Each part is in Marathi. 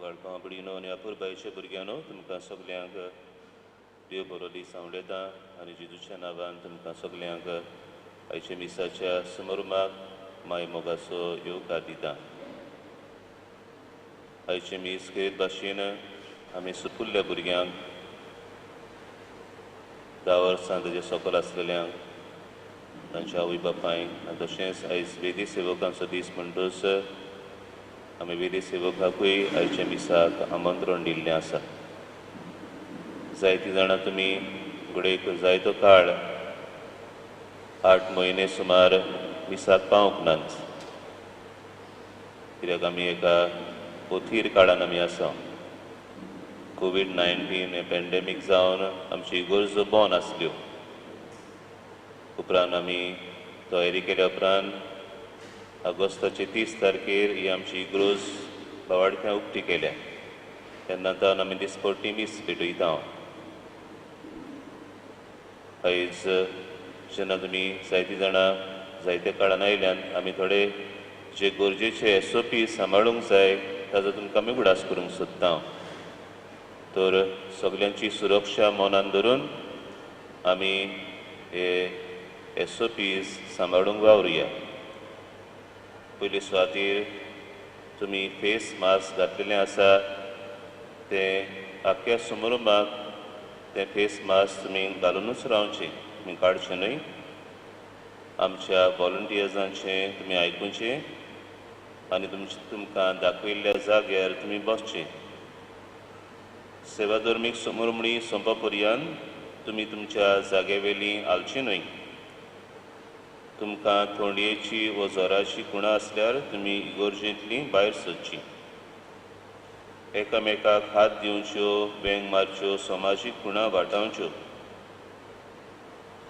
गोगाळपां बडीनो आनी अपुरबायेच्या भुरग्यानो तुमकां सगल्यांक देव बरो दीस हांव उलयतां आनी जेजूच्या नांवान तुमकां सगल्यांक आयच्या मिसाच्या समारंभाक माय मोगाचो येवकार दितां. आयचे मीस खेरीत भाशेन आमी सुपुल्ल्या भुरग्यांक 10 वर्सां ताचे सकयल आसलेल्यांक तांच्या आवय बापायंक आनी तशेंच आयज वेदी सेवकांचो दीस म्हणटच आमी वेदी सेवकाकूय आयच्या मिसाक आमंत्रण दिल्लें आसा. जायतीं जाणां तुमी घडयेक जायतो काळ 8 म्हयने सुमार मिसाक पावूंक नात, कित्याक आमी एका पोथीर काळान आमी आसा. कोविड-19 पॅन्डेमीक जावन आमची इगोर्जो बंद आसल्यो. उपरांत आमी तयारी केल्या उपरांत ऑगस्टाचे 30 तारखेर ही आमची इग्रोज बावाडक्यां उक्ती केल्या. तेन्नाच्यान आमी दिसपट्टी मीस पेटयता. आयज जेन्ना तुमी जायतीं जाणां जायत्या काळान आयल्यान आमी थोडे जे गरजेचे SOP सांबाळूंक जाय ताजो तुमकां आमी उगडास करूंक सोदता. तर सगल्यांची सुरक्षा मनान धरून आमी हे SOPs सांबाळूंक वावरुया. पयली सुवातेर तुमी फेस मास्क घातलेलें आसा तें आख्या समारंभाक तें फेस मास्क तुमी घालूनच रावचें, तुमी काडचें न्हय. आमच्या व्हॉलंटियर्सांचें तुमी आयकुचें आनी तुमकां दाखयल्ल्या जाग्यार तुमी बसचें. सेवा धर्मीक समारंभी सोंपा पर्यंत तुमी तुमच्या जाग्यावेलीं हालचीं न्हय. तुमकां थोंडयेची वा जोराची कुणां आसल्यार तुमी इगोर्जेंतलीं भायर सरचीं. एकामेकाक हात दिवच्यो, वेंग मारच्यो, समाजीक कुणां वाटावच्यो.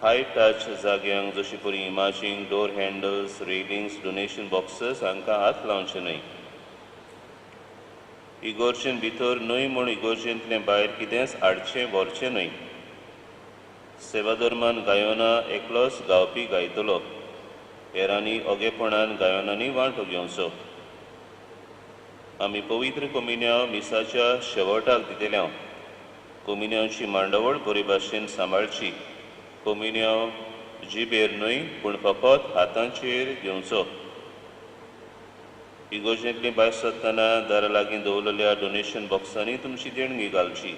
हाय टच जाग्यांक जशी परी इमाजींग, door handles, railings, donation boxes हांकां हात लावचे न्हय. इगोर्जेन भितर न्हय म्हूण इगोर्जेंतलें भायर कितेंच हाडचें व्हरचें न्हय. सेवा धर्मान गायोना एकलोच गावपी गायतलो. हेरांनी ओगेपणान गायोनांनी वांटो घेवचो. आमी पवित्र कोमिन्यांव मिसाच्या शेवटाक दितल्या. कोमिन्यांवची मांडावळ बरे भाशेन सांबाळची. कोमिन्यांव जिबेर न्हय पूण फकत हातांचेर घेवचो. इगोर्जेंतलीं भायर सरतना दारा लागीं दवरलेल्या डोनेशन बॉक्सांनी तुमची देणगी घालची.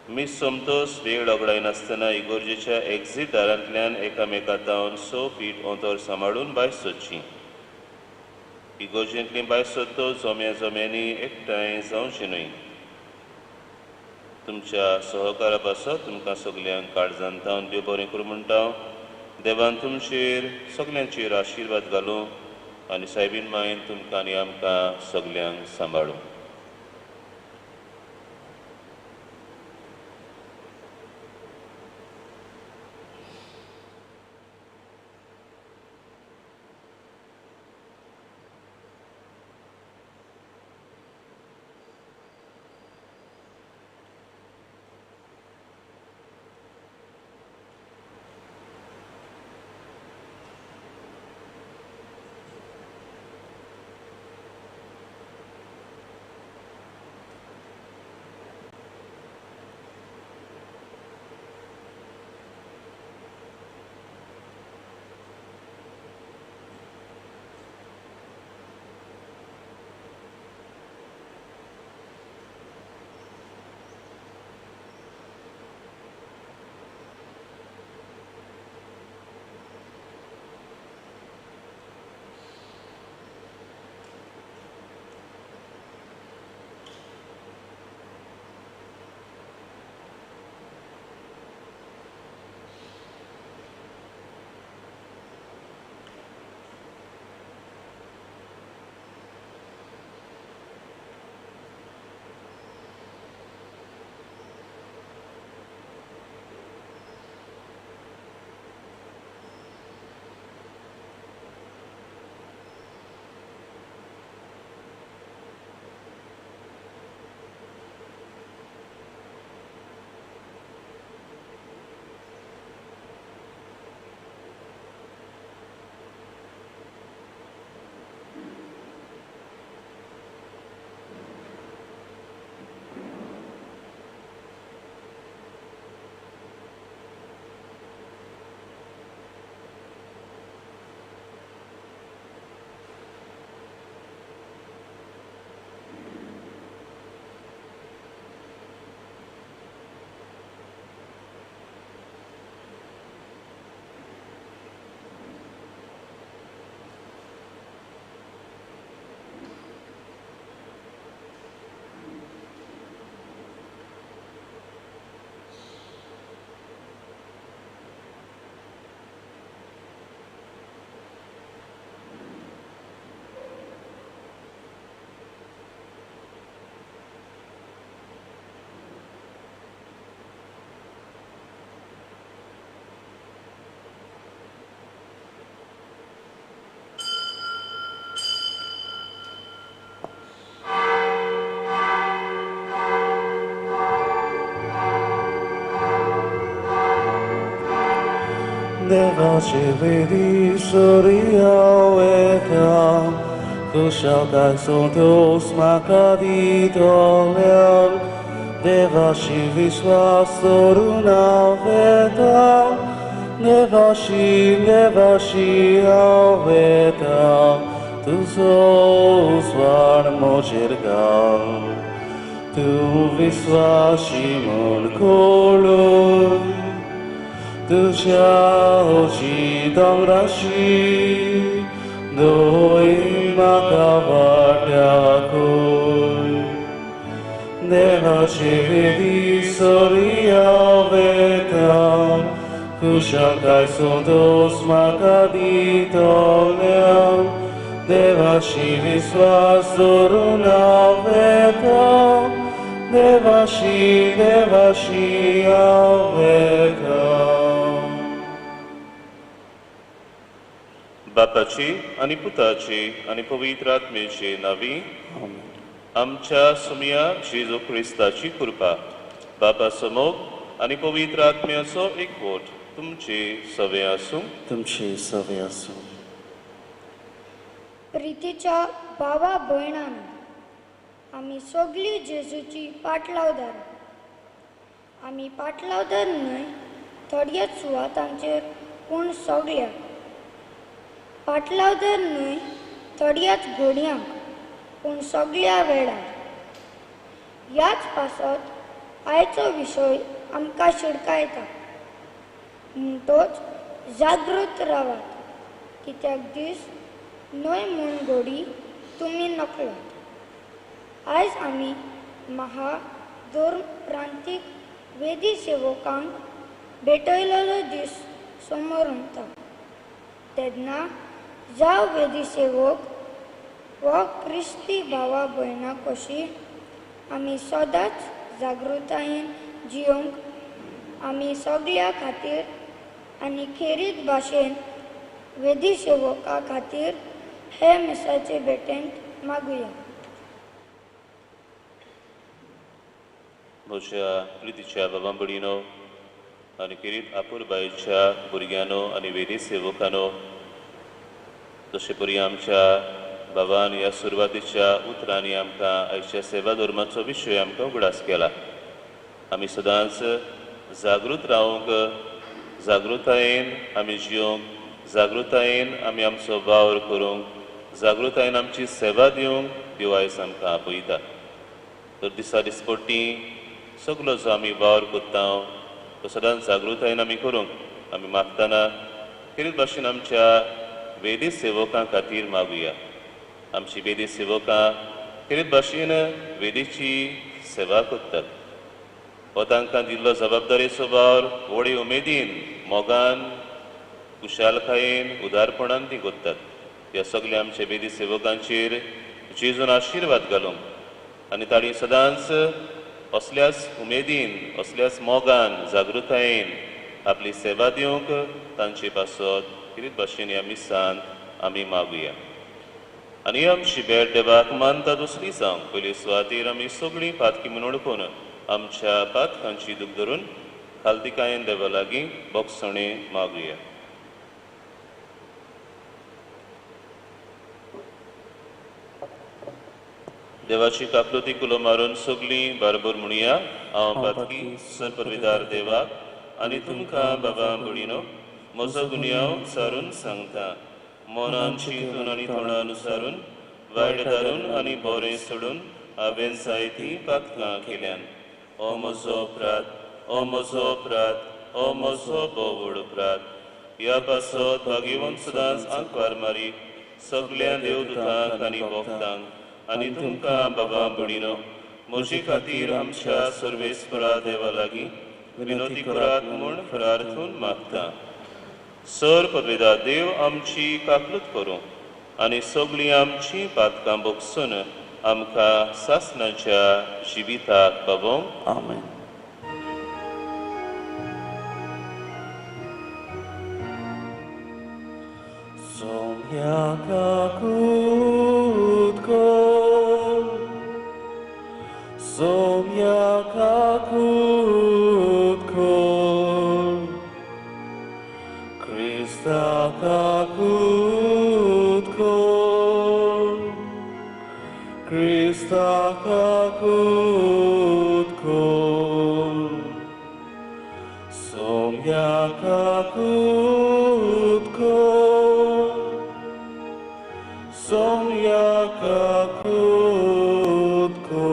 मीस सोमतोच वेळ वगडायनासतना इगोर्जेच्या एक्झीट दारांतल्यान एकामेकांतावन 6 फीट अंतर सांबाळून भायर सरचीं. इगोर्जेंतलीं भायर सरतच जोम्यांनी एकठांय जावचें न्हय. तुमच्या सहकारा पासत तुमकां सगल्यांक काळजांतावन देव बरें करूं म्हणटा. देवान तुमचेर सगल्यांचेर आशिर्वाद घालूं आनी सायबीन मायन तुमकां आनी आमकां सगल्यांक सांबाळूं. Devachividi Suryavetam Kushakai Sontos Makadito Leon Devashivishwasoruna Vetam Devashi Avetam Tu Swan Mochirgal Tu Viswashimon Kolun Tu Xiaoji Dong Rashi Doi Makavatyakoi Devachividi Surya Vetam Kushakai Sontos Makadito Leam Devashi Viswasoruna Vetam Devashi Avetam बापाची आणि पुताची आणि पवित्र आत्म्याची नावी आमच्या सुमिया जेजू ख्रिस्ताची कृपा बापा समोर आणि पवित्र आत्म्याचो एकवट तुमची सवय आसूं तुमची सवय आसूं प्रितीच्या भावा भयणांनो आमी सगळीं जेजूची पाटलावदार आमी पाटलावदार न्हय थोड्याच सुवातांचेर पूण सगळ्याक पाटलावदार न्हय थोड्याच घडयांक पूण सगळ्या वेळार ह्याच पासत आयचो विशय आमकां शिडकायता म्हणटोच जागृत रावात कित्याक दीस न्हय म्हूण घडी तुमी नकळात आयज आमी महाधर्म प्रांतीक वेदी सेवकांक भेटयलेलो दीस समोर उरता तेन्ना जावं वेदी सेवक वा क्रिस्ती भावा भयणां कशी आमी सदांच जागृतायेन जियोंक आमी सगळ्या खातीर आनी खेरीत भाशेन वेदी सेवका खातीर हे मिसाचे भेटेंत मागुया म्हज्या प्रितीच्या बाबा भयणीनो आनी खेरीत आपुरबायेच्या भुरग्यांनो आनी वेदी सेवकांनो जशे परी आमच्या बाबान ह्या सुरवातीच्या उतरांनी आमकां आयच्या सेवा धर्माचो विशय आमकां उगडास केला आमी सदांच जागृत रावंक जागृतायेन आमी जियोंक जागृतायेन आमी आमचो वावर करूंक जागृतायेन आमची सेवा दिवंक देव आयज आमकां आपयता तर दिसा दिसपट्टी सगलो जो आमी वावर कोत्ता तो सदांच जागृतायेन आमी करूंक आमी मागतना खेरीत भाशेन आमच्या वेदी सेवकां खातीर मागुया आमची वेदी सेवकां खेरीत भाशेन वेदीची सेवा कोत्तात हो तांकां दिल्लो जबाबदारेचो वावर व्हडे उमेदीन मोगान कुशालकायेन उदारपणान ती कोत्तात ह्या सगळ्या आमच्या वेदी सेवकांचेर जेजून आशिर्वाद घालूंक आनी तांणी सदांच असल्याच उमेदीन असल्याच मोगान जागृतायेन आपली सेवा दिवंक तांचे पासत खेरीत भाशेन ह्या मिसांत आमी मागुया आनी आमची भेट देवाक मानता दुसरी जावंक पयली सुवातेर आमी सगळीं पातकी म्हणून ओळखून आमच्या पातकांची दूख धरून खालतिकायेन देवा लागीं बोगसणे मागुया देवाची काकलुती कुलो मारून सगळीं बरोबर म्हणुया हांव पातकी सर्पविदार देवाक आनी तुमकां बाबा भयणीनो म्हजो गुन्यांव सारून सांगता मोनान चिंतून आनी तोंडान उसारून वायट दारून आनी बरें सोडून हांवें जायतीं पातकां केल्यान ओ म्हजो अपराध ओ म्हजो अपराध ओ म्हजो बोवड अपराध ह्या पासत भाग्यवंत सदांच आंकवार मारी सगळ्या देवदूतांक आनी भोक्तांक आनी तुमकां बाबा भयणीनो म्हजे खातीर आमच्या सर्वेस्परा देवा लागीं विनोदी करात म्हूण प्रार्थून मागता सर पदवेदार देव आमची काकलूत करूं आनी सगळीं आमची पातकां बोगसून आमकां सासणाच्या जिविताक पावोवंक आमेन Somyakakut kol Somyakakut kol kakutko, Somya kakutko, Somya kakutko.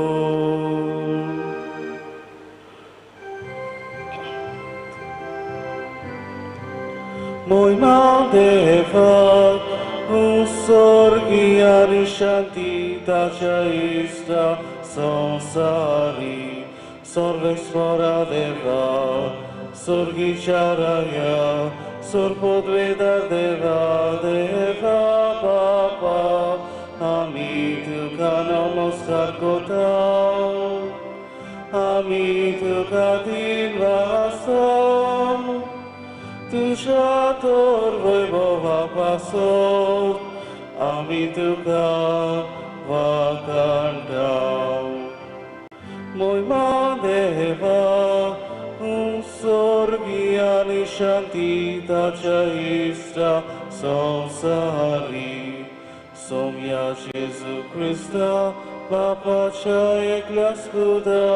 Moi Deva, sorgiani shanti tachaista sansari, sorvesmora deva, sorgicharaya, sorpodveda deva, deva papa, amituka namaskar kota, amituka dinvasa, Tuža torvojbova pasov, amituka vakandam. Moj Deva, sorgiani shanti tachaista sansari, somya Jesu Krista, Papa Chaya Glaskuda,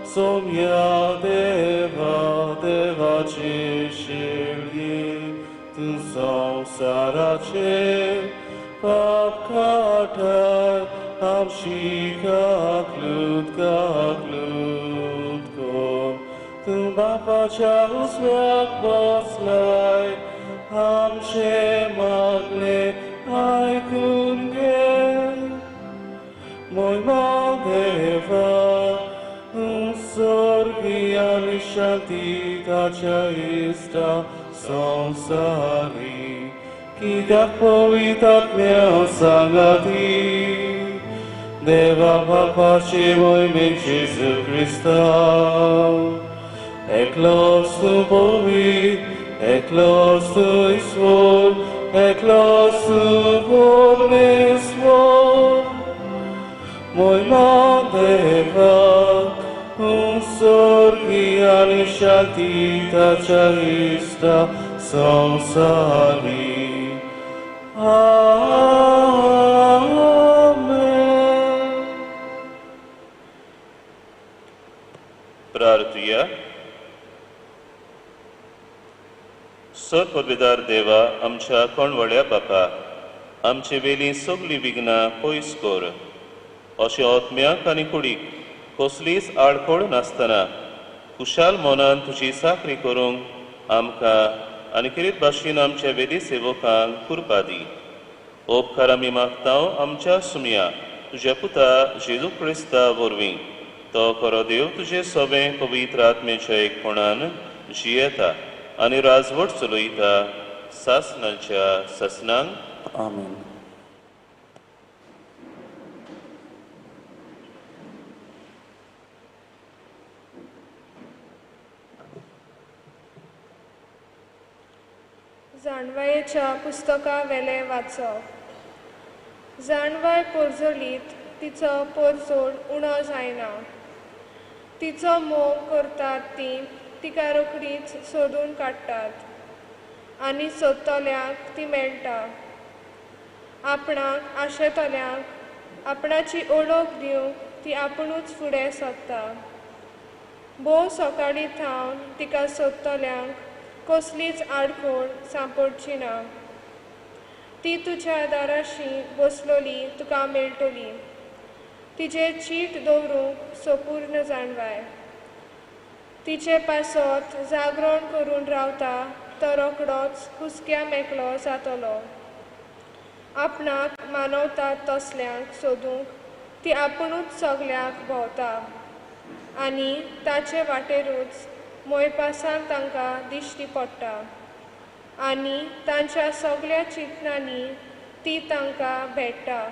Somya Deva, Deva Cheshirye, Tu Samsarache, Papkata, Amshika Klutko, Tu Papa Chahus Vakbaslai, Amche Magne, Aikunge, Moj Deva, sorgiani shanti tachaista sansari, kidak povitatmya sangati, Deva Papa Moj Jesu Krista, eklos tu povit, eklos tu isvol, eklos tu vormesvol, Moj Deva, sorgiani shanti tachaista sansari. Amen. प्रार्थूया. सत्पदवेदार देवा, आमच्या कोणवड्या बापा, आमचे वेली सगळी विघ्नां पयस कर. अशें आत्म्याक आनी कुडीक कसलीच आडखळ नासतना खुशाल मनान तुजी साखरी करूंक आमकां आनी किरीत भाशेन आमच्या वेदी सेवकांक कृपा दी. उपकार आमी मागता आमच्या सुमया तुज्या पुता जेजू क्रिस्ता वरवीं. तो खरो देव तुजें सवें पवित्र आत्मेच्या एकपणान जियेता आनी राजवट चलयता सासणाच्या ससनांक. Amen. जाणवायेच्या पुस्तका वेले वाचप. जाणवाय पोरजोलीत तिचो पोरजोड उणो जायना. तिचो मोग करतात ती तिका रोखडीच सोदून काडटात आनी सोदतल्यांक ती मेळटा. आपणाक आशेतल्यांक आपणाची ओळख दिवंक ती आपुणूच फुडें सरता. भोव सकाळीं थावन तिका सोदतल्यांक कसलीच आडखळ सांपडची ना. ती तुज्या दाराशी बसलोली तुका मेळटली. तिचे चीट दवरूंक सोपूर्ण जाणवाय. तिचे पासत जागरण करून रावता तो रोखडोच हुस्क्या मेकळो जातलो. आपणाक मानवतात तसल्यांक सोदूंक ती आपुणूच सगळ्याक भोंवता आनी ताचे वाटेरूच मोयपासान तांकां दिश्टी पडटा आनी तांच्या सगळ्या चिंतनांनी ती तांकां भेटता.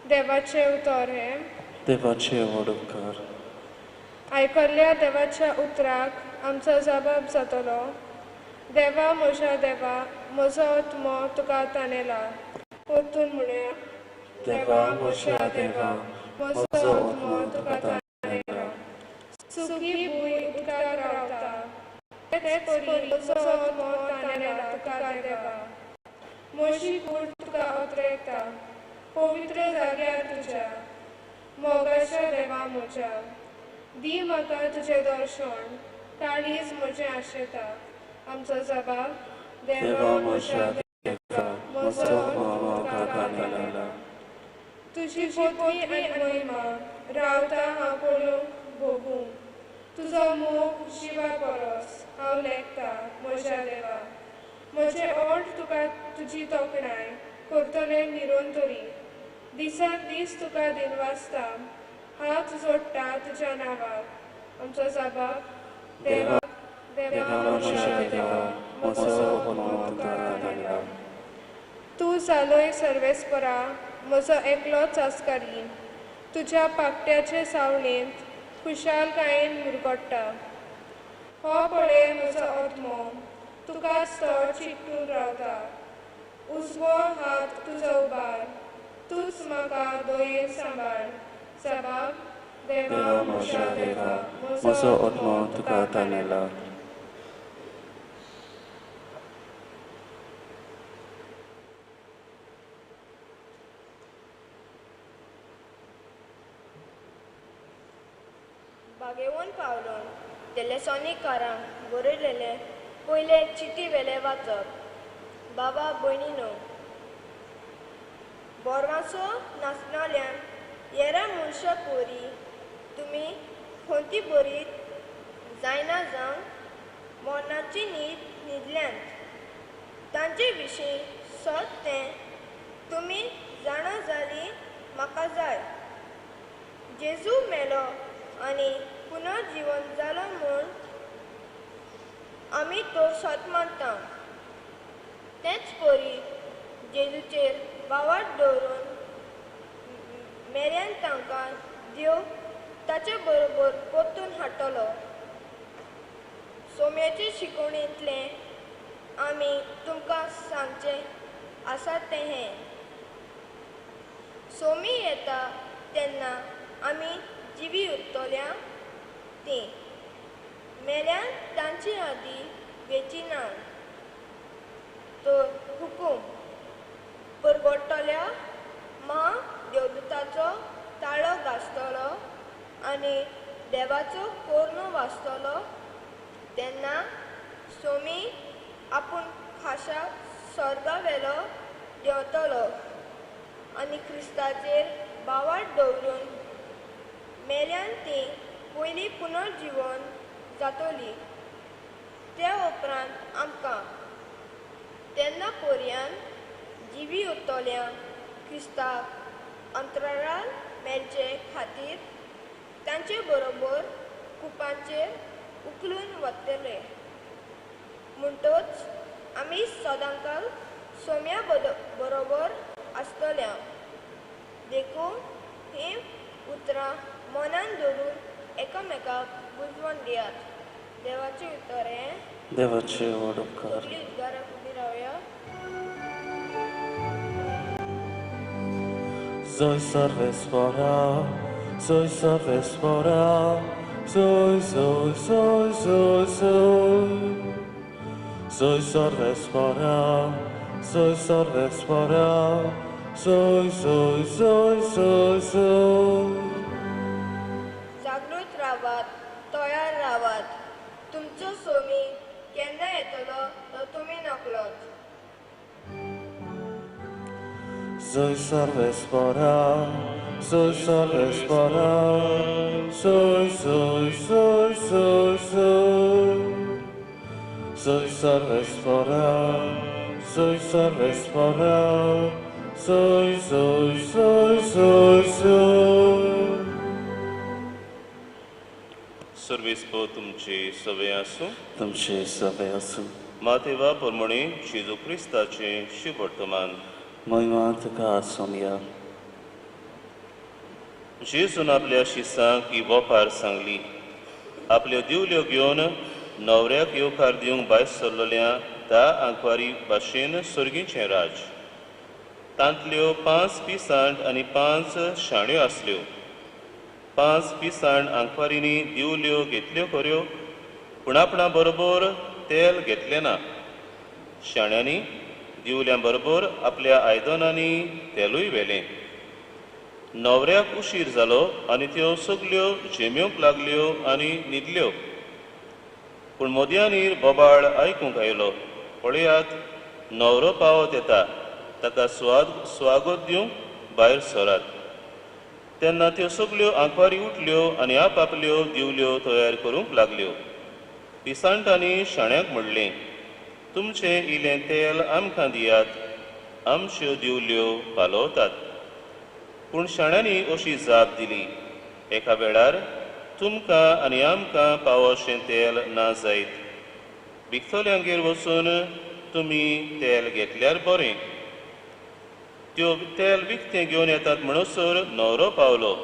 देवाचें उतर हें. देवाचे वडकार. आयकल्ल्या देवाच्या उतराक आमचो जबाब जातलो. देवा म्हज्या देवा, म्हजो आत्मो तुका ताणेला. परतून म्हणया. देवा म्हज्या देवा, म्हजो आत्मो तुका ताणेला. सुखी भूंय उदकाक रावता. तेच परी म्हजो आत्मो ताणेला तुका देवा. म्हजी कूड तुका उतरयता, पवित्र जाग्यार तुज्या. म्हज्या दी म्हाका तुजें दर्शन काळीज म्हजें आशेता आमचो जबाब देवा म्हज्या देवा म्हजो तुका कानेला तुजी पोतवी आनी महिमा रावता हांव पळोवंक भोगूंक तुजो मोग जिवा परस हांव लेखता म्हज्या देवा म्हजें ओठ तुका तुजी तोखणाय करतलें निरोंतरी दिसान दीस तुका दिनवासता हात जोडटा तुज्या नांवाक आमचो जबाब देवा देवा म्हज्या देवा म्हजो तुका कानेला तूं जालोय सर्वेस्परा म्हजो एकलोच आस्कारी तुज्या पाकट्याचे सावळेंत खुशालकायेन मुरगोडटा हो पळय म्हजो आत्मो तुकाच तो चिकटून रावता उजवो हात तुजो उबार तूच म्हाका दोयेन सांबाळ जबाब देवा म्हज्या देवा म्हजो आत्मो तुका कानेला बागेवून पावलोन तेलेसॉनिकारांक बरयलेले पयले चिटी वेले वाचप बाबा भयणीनो बोरवाचो नाचनाल्यान येरा मनशां पोरी तुमी खंयची बरीत जायना जावन मोर्नाची न्हीद न्हिदल्यांत तांचे विशीं सत तें तुमी जाणा जाली म्हाका जाय जेजू मेलो आनी पुनर्जीवन जालो म्हूण आमी तो सत मानता तेच परी जेजूचेर वावड दवरून मेऱ्यान तांकां देव ताचे बरोबर परतून हाडटलो सोम्याचे शिकवणेंतलें आमी तुमकां सांगचें आसा तें हें सोमी येता तेन्ना आमी जिवी उरतल्या ती मेल्यान तांची आदी वेची ना तो हुकूम परगोडटल्या देवदूताचो ताळो घासतलो आनी देवाचो कोर्नो वाजतलो तेन्ना सोमी आपूण खाशा स्वर्गा वेलो देंवतलो आनी क्रिस्ताचेर बावाड दवरून मेल्यान ती पयली पुनर्जीवन जातली त्या उपरांत आमकां तेन्ना पर्यान जिवी उरतल्या क्रिस्ताक अंतराळान मेलचे खातीर तांचे बरोबर कुपांचेर उखलून वतले म्हणटच आमी सदांकाल सोम्या बरोबर आसतल्या देखून ही उतरां मनान धरून एकामेकाक बुजवण दियात देवाचें उतर हें देवाचे व्हड उपकार सगळीं उद्गाराक उबी रावया Soy Sarvespora, soy Sarvespora, soy, soy, soy, soy, soy. Soy Sarvespora, soy Sarvespora, soy, soy, soy, soy, soy. जागृत रावात तयार रावात तुमचो सोमी केन्ना येतलो तो तुमी नकळोत Soy Sarvespora, soy Sarvespora, soy, soy, soy, soy, soy. Soy Sarvespora, soy Sarvespora, soy, soy, soy, soy, soy. सर्वेस्प तुमचे सवे आसूं तुमचे सवे आसूं मातेवा प्रमाणे जेजू क्रिस्ताचे शुभ वर्तमान महिमा तुका आसूंया जेजून आपल्या शिसांक ही वोपार सांगली आपल्यो दिवल्यो घेवन न्हवऱ्याक येवकार दिवंक भायर सरलेल्या धा आंकवारी भाशेन सर्गीचें राज तांतल्यो 5 पिसांड आनी 5 शाण्यो आसल्यो 5 पिसांड आंकवारींनी दिवल्यो घेतल्यो खऱ्यो पूण आपणा बरोबर तेल घेतलें ना शाण्यांनी दिवल्यां बरोबर आपल्या आयदनांनी तेलूय व्हेलें न्हवऱ्याक उशीर जालो आनी त्यो सगल्यो जेम्योंक लागल्यो आनी न्हिदल्यो. पूण मोदयांनी बोबाळ आयकूंक आयलो. पळयात, न्हवरो पावत येता, ताका स्वागत दिवंक भायर सरात. तेन्ना त्यो सगल्यो आंकवारी उठल्यो आनी आपापल्यो दिवल्यो तयार करूंक लागल्यो. पिसांटांनी शाण्यांक म्हणलें, तुमचें इलें तेल आमकां दियात, आमच्यो दिवल्यो पालवतात. पूण शाण्यांनी अशी जाप दिली, एका वेळार तुमकां आनी आमकां पावो अशें तेल ना जायत. विकतल्यांगेर वचून तुमी तेल घेतल्यार बरें. त्यो तेल विकतें घेवन येतात म्हणसर न्हवरो पावलो.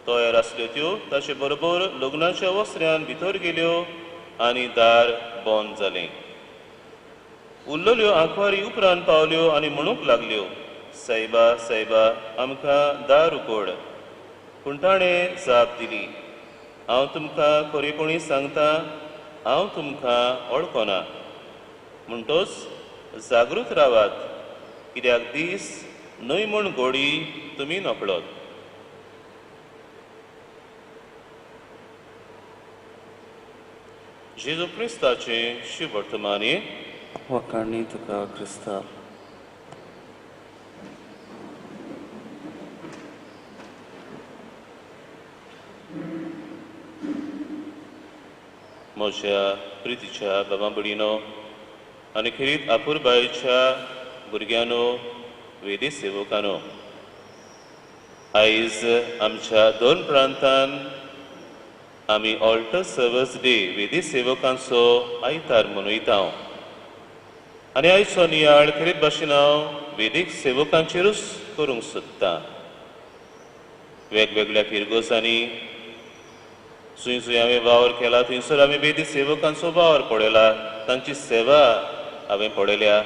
तयार आसल्यो त्यो ताचे बरोबर लग्नाच्या वस्त्र्यान भितर गेल्यो आनी दार बंद जालें. उरलेल्यो आंकवारी उपरांत पावल्यो आनी म्हणूंक लागल्यो, सायबा सायबा, आमकां दार उगड. पूण ताणें जाप दिली, हांव तुमकां खरेपणी सांगतां, हांव तुमकां वळखना. म्हणटोच जागृत रावात, कित्याक दीस न्हय म्हूण घोडी तुमी नकळत. जेजू क्रिस्ताचें शुभ वर्तमानी. वखाणी तुका क्रिस्ता. म्हज्या प्रितीच्या बाबा भयणीनो आनी खेरीत आपुरबायेच्या भुरग्यांनो, वेदी सेवकांनो, आयज आमच्या 2 प्रांतांत आमी ऑल्टर सर्विस डे वेदी सेवकांचो आयतार मनयता. आनी आयचो नियाळ खेरीत भाशेन हांव वेदीक सेवकांचेरूच करूंक सोदतां. वेगवेगळ्या फिरगोसांनी खंय खंय हांवें वावर केला, थंयसर हांवें वेदी सेवकांचो वावर पळयला, तांची सेवा हांवें पळयल्या.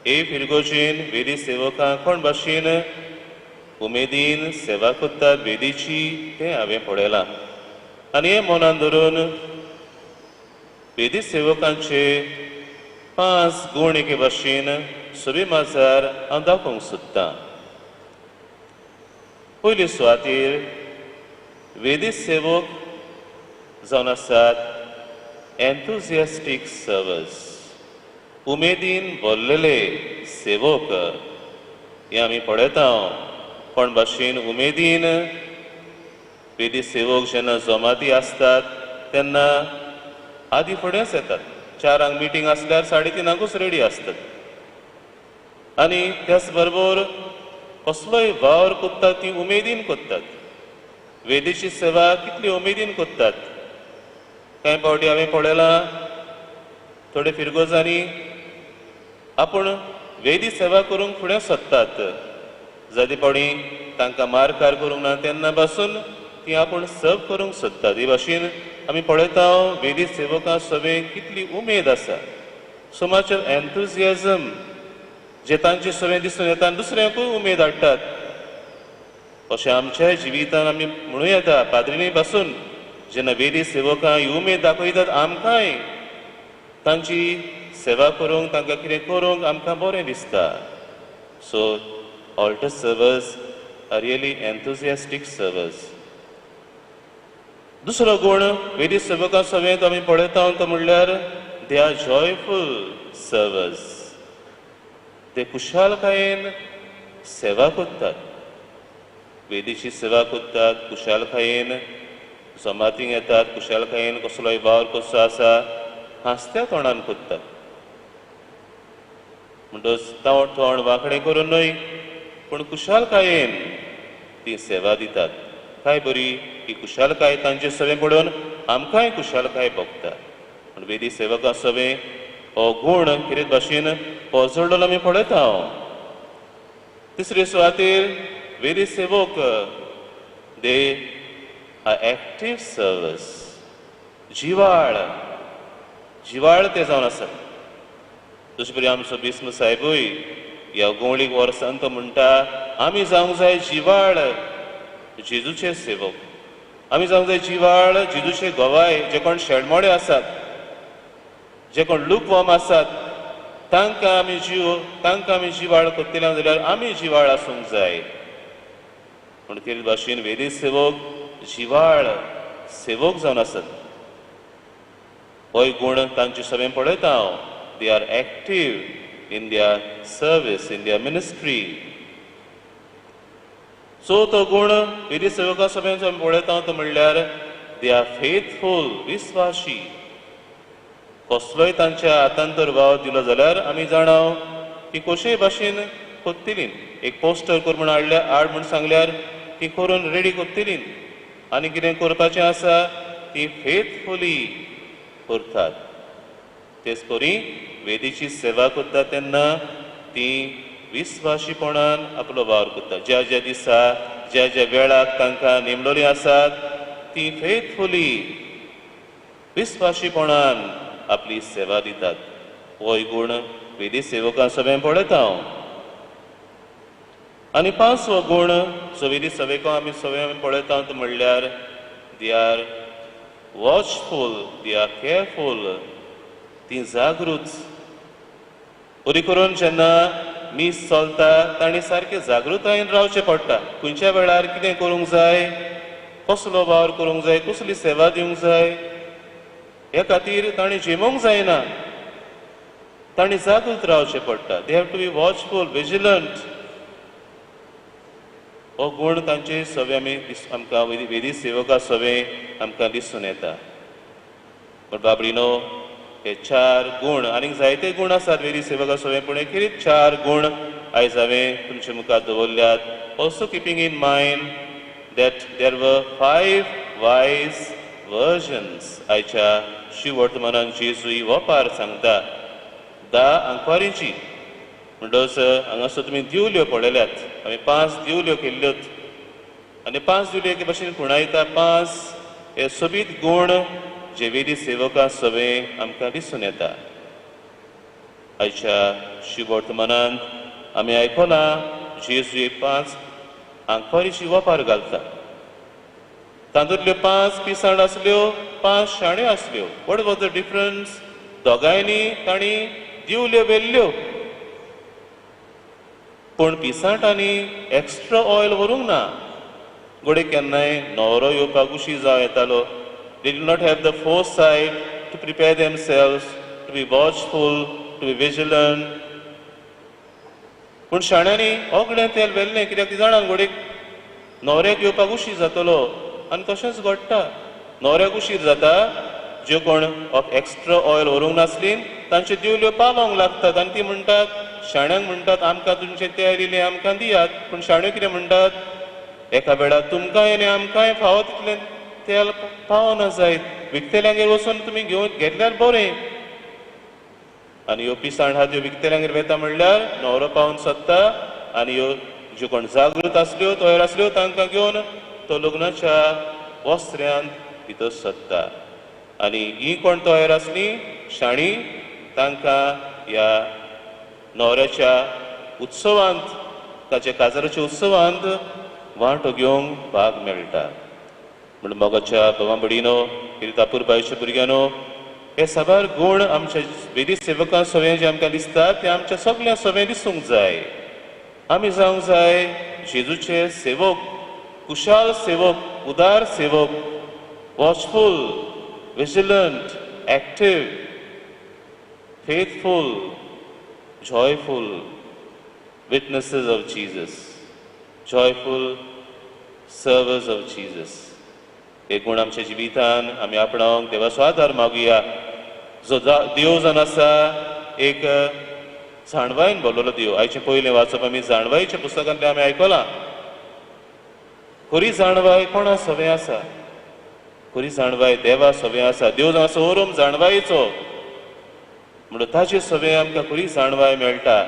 हे फिरगोजेन वेदी सेवकां कोण भाशेन उमेदीन सेवा करतात वेदीची, तें हांवें पळयलां. आनी हें मनान धरून वेदी सेवकांचे 5 गूण एके भाशेन सवे माजार हांव दाखोवंक सोदतां. पयले सुवातेर वेदी सेवक जावन आसात एन्थुजियास्टीक सर्वस, उमेदीन भरलेले सेवक. हें आमी पळयता कोण भाशेन उमेदीन वेदी सेवक जेन्ना जमाती आसतात तेन्ना आदी फुडेंच येतात. 4 मिटींग आसल्यार 3:30 रेडी असतात. आनी त्याच बरोबर कसलोय वावर कोत्तात ती उमेदीन कोत्तात. वेदीची सेवा कितली उमेदीन कोत्तात. कांय फावटी हांवें पळयलां थोडे फिरगोजांनी आपूण वेदी सेवा करूंक फुडें सरतात. जादीपणी तांकां मारकार करूंक ना तेन्ना पासून ती आपूण सर्व करूंक सोदतात. हे भाशेन आमी पळयता वेदी सेवकां सवेक कितली उमेद आसा. सो मच ऑफ एन्थुजियाजम जे तांचे सवें दिसून येता आनी दुसऱ्यांकूय उमेद हाडटात. अशें आमच्या जिवितांत आमी म्हणूं येता पाद्रिनी पासून जेन्ना वेदी सेवकां ही उमेद दाखयतात आमकांय तांची सेवा करूंक, तांकां कितें करूंक आमकां बरें दिसता. So altar service are really enthusiastic service. दुसरो गूण वेदी सेवकां सवेत आमी पळयता तो म्हणल्यार दे आर जॉयफूल सर्विस. ते कुशालकायेन सेवा करतात. वेदीची सेवा करतात कुशालकायेन, जमातीक येतात कुशालकायेन, कसलोय वावर कसो आसा हांसत्या तोंडान करतात. म्हणटच तोंड वांकडें करून न्हय पूण कुशालकायेन ती सेवा दितात. काय बरी ही कुशालकाय तांचे सवें पळोवन आमकांय कुशालकाय भोगता. पूण वेदी सेवकां सवें हो गूण कितें भाशेन पोसडलो आमी पळयता. तिसरे सुवातेर वेदी सेवक दे आर एक्टीव सर्विस. जिवाळ ते जावन आसात. तशें परी आमचो बिस्म साहेबूय ह्या गवळीक वर्सांत तो म्हणटा आमी जावंक जाय जिवाळ जेजूचे सेवक. आमी जावंक जाय जिवाळ जेजूचे गोवाय. जे कोण शेणमोडे आसात, जे कोण लूकवॉर्म आसात, तांकां आमी जिवाळ करतले जाल्यार आमी जिवाळ आसूंक जाय. पूण ते भाशेन वेदी सेवक जिवाळ सेवक जावन आसात. होय गुण तांचे सगळें पळयता हांव. They are active in their service, in their ministry. चवथो गुण वेदी सेवका सगळें पळयता तो म्हणल्यार दे आर फेथफूल, विस्वाशी. कसलोय तांच्या हातान तर वाव दिलो जाल्यार आमी जाणाव की कशेय भाशेन कोत्तिलीं. एक पोस्टर कर म्हूण हाड म्हूण सांगल्यार ती करून रेडी कोत्तिलीं. आनी कितें करपाचें आसा ती फेथफुली करतात. तेच परी वेदीची सेवा करता तेन्ना ती विस्वाशीपणान आपलो वावर करता. ज्या ज्या दिसा ज्या ज्या वेळाक तांकां नेमलोलीं आसात ती फेथफुली विस्वाशीपणान आपली सेवा दितात. होय गुण वेदी सेवकां सगळें पळयता हांव. आनी 5वो गुण जो वेदी सेवकां आमी सगळें पळयता तो म्हणल्यार they are watchful, they are careful. ती जागृत. बरी करून जेन्ना मीस चलता तांणी सारकें जागृतायेन रावचें पडटा. खंयच्या वेळार कितें करूंक जाय, कसलो वावर करूंक जाय, कसली सेवा दिवंक जाय, हे खातीर तांणी जिमोवंक जायना. तांणी जागृत रावचें पडटा. They have to be watchful, vigilant. हो गुण तांचे सगळे आमी आमकां वेदी सेवका सगळें आमकां दिसून येता. पण बाबडीनो हे 4 गुण आनीक जायते गुण आसात वेदी सेवका सगळें, पूण हे 4 गुण आयज हांवें तुमचे मुखार दवरल्यात. Also keeping in mind that there वर 5 वायज वर्जन्स. आयच्या शिव वर्तमानान जेजू ही वपार सांगता 10 आंकवारींची. म्हणटच हांगासर तुमी दिवल्यो पळयल्यात. हांवें 5 दिवल्यो केल्ल्योत आनी 5 दिवल्यो एके भाशेन खुणायता 5 हे सोबीत गुण जे वेदी सेवकां सगळें आमकां दिसून येता. आयच्या शिव वर्तमानांत आमी आयकलां जेजू हे 5 आंकवारीची वपार घालता. तातूंतल्यो 5 पिसाण आसल्यो, 5 शाण्यो आसल्यो. What was the difference? दोगांयनी तांणी दिवल्यो वेल्ल्यो, पूण पिसाटांनी एक्स्ट्रा ऑयल व्हरूंक ना. घोडे केन्नाय न्हवरो येवपाक उशीर जावं येतालो. They did not have the foresight to prepare themselves, to be watchful, to be vigilant. पूण शाण्यांनी ओगणें तेल वेल्लें. कित्याक ती जाणात घोडीक न्हवऱ्याक येवपाक उशीर जातलो आनी तशेंच घडटा. न्हवऱ्याक उशीर जाता, ज्यो कोण एक्स्ट्रा ऑयल व्हरूंक नासलीं तांच्यो दिवल्यो पावोंक लागतात. आनी ती म्हणटात, शाण्यांक म्हणटात आमकां तुमचें तेल इल्लें आमकां दियात. पूण शाण्यो कितें म्हणटात, एका वेळार तुमकांय आनी आमकांय फावो तितलें तेल पावना जायत. विकतेल्यांगेर वचून तुमी घेतल्यार बरें. आनी ह्यो पिसाण आहा त्यो विकतेल्यांगेर वेता म्हणल्यार न्हवरो पावन सोदता आनी ह्यो ज्यो कोण जागृत आसल्यो, तयार आसल्यो तांकां घेवन तो लग्नाच्या वस्त्र्यांत भितर सोदता. आनी ही कोण तयार आसलीं शाणी तांकां ह्या न्हवऱ्याच्या उत्सवांत, ताच्या काजाराच्या उत्सवांत वांटो घेवंक भाग मेळटा. म्हण मोगाच्या भावां भयणीनो, किरितापूर बायच्या भुरग्यांनो, हे साबार गुण आमच्या वेदी सेवकां सगळें जे आमकां दिसता ते आमच्या सगळ्या सगळें दिसूंक जाय. आमी जावंक जाय जेजूचे सेवक, कुशाल सेवक, उदार सेवक, watchful, vigilant, active, faithful, joyful witnesses of Jesus, joyful servers of Jesus. हे गुण आमच्या जिवितान आमी आपणावंक देवाचो आदार मागुया. जो देव जावन आसा एक जाणवायेन भरलेलो देव. आयचें पयलें वाचप आमी जाणवायेच्या पुस्तकांतलें आमी आयकलां. खरी जाणवाय कोणा सवें आसा? खरी जाणवाय देवा सवें आसा. देव जावन आसा ओरोम जाणवायेचो. म्हणून ताचे सवें आमकां खरी जाणवाय मेळटा.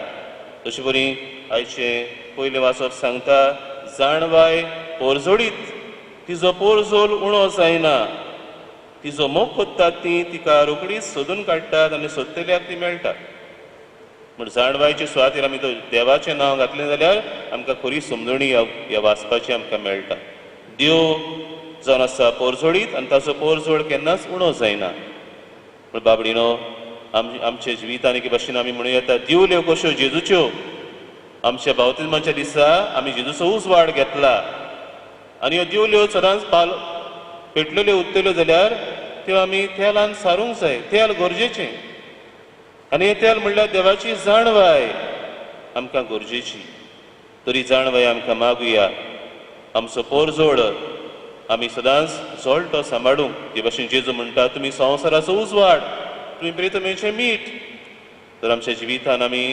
तशें परी आयचें पयलें वाचप सांगता, जाणवाय पोरजोडीत, तिजो पोरजोल उणो जायना. तिजो मोग कोत्तात ती तिका रोखडीच सोदून काडटात आनी सोदतल्याक ती मेळटा. म्हण जाणवायचे सुवातेर आमी देवाचें नांव घातलें जाल्यार आमकां खरी समजणी ह्या वाचपाची आमकां मेळटा. देव जावन आसा पोरजोडीत आनी ताचो पोरजोड केन्नाच उणो जायना. म्हण बाबडीनो, आमच्या जिवितान एके भाशेन आमी म्हणूं येता दिवल्यो कश्यो जेजूच्यो. आमच्या बावतिजमाच्या दिसा आमी जेजूचो उजवाड घेतला. आनी ह्यो दिवल्यो सदांच पेटलेल्यो उरतल्यो जाल्यार त्यो आमी तेलान सारूंक जाय. तेल गरजेचें. आनी हें तेल म्हणल्यार देवाची जाणवाय आमकां गरजेची. तरी जाणवाय आमकां मागुया. आमचो पोरजोड आमी सदांच जोळटो सांबाळूंक. ते भाशेन जेजू म्हणटा, तुमी संवसाराचो उजवाड, तुमी प्रितमेचें मीठ. तर आमच्या जिवितान आमी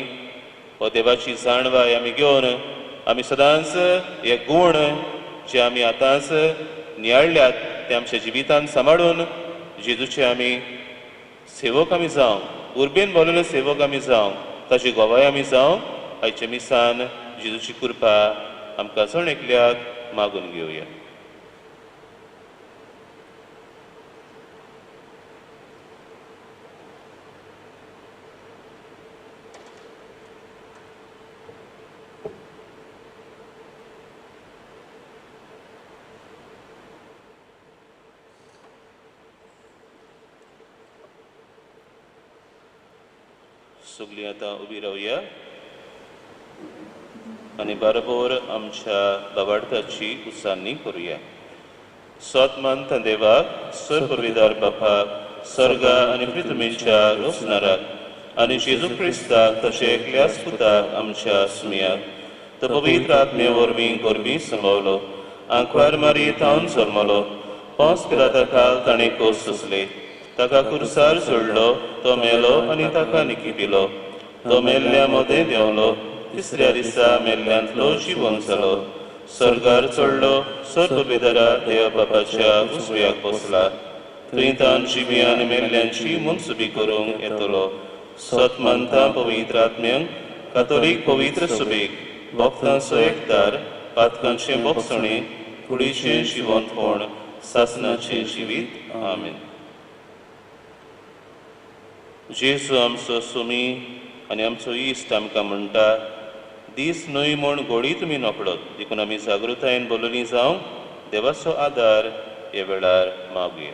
हो देवाची जाणवाय आमी घेवन आमी सदांच हे गूण जे आमी आतांच नियाळ्ळ्यात ते आमच्या जिवितान सांबाळून जेजूचे आमी सेवक आमी जावं, उर्बेन भोवलेले सेवक आमी जावं, ताची गोवाय आमी जावं. आयच्या मिसान जेजूची कृपा आमकां जण एकल्याक मागून घेवया. सगळीं आतां उबी रावया आनी बरोबर आमच्या बाबार्थाची उसान्नी करुया. सतमंत देवाक, सर्वविदार बापाक, स्वर्गा आनी पृथ्वीच्या रोसनाराक आनी जेजू क्रिस्ताक तशें एकल्याच पुताक आमच्या सुमयाक तो पवित्र आत्मे वरवीं गोरबी संभवलो, आंकवार मारी तावन जल्मलो, पोंस पिलाता काल ताणें कोस सोंसले, ताका कुर्सार सोडलो, तो मेलो आनी ताका निखिपिलो, तो मेल्ल्या मोदें देंवलो, तिसऱ्या दिसा मेल्ल्यांतलो जिवंत जालो, स्वर्गार चडलो, सर्वपितरा देव बापाच्या उजव्याक बसला, थंय तान जिवी आनी मेल्ल्यांची मनसुबी करूंक येतलो. सतमंता पवित्र आत्म्यांक, कातोलीक पवित्र सुबेक, भक्तांचो एकदार, पातकांचें बोगसणें, कुडीचें जिवंतपण, सासणाचें जिवीत. आमेन. जेजू आमचो सुमी आनी आमचो इश्ट आमकां म्हणटा, दीस न्हय म्हूण घोडी तुमी नोकळत, देखून आमी जागृतायेन बोलुनी जावं देवाचो आदार हे वेळार मागुया.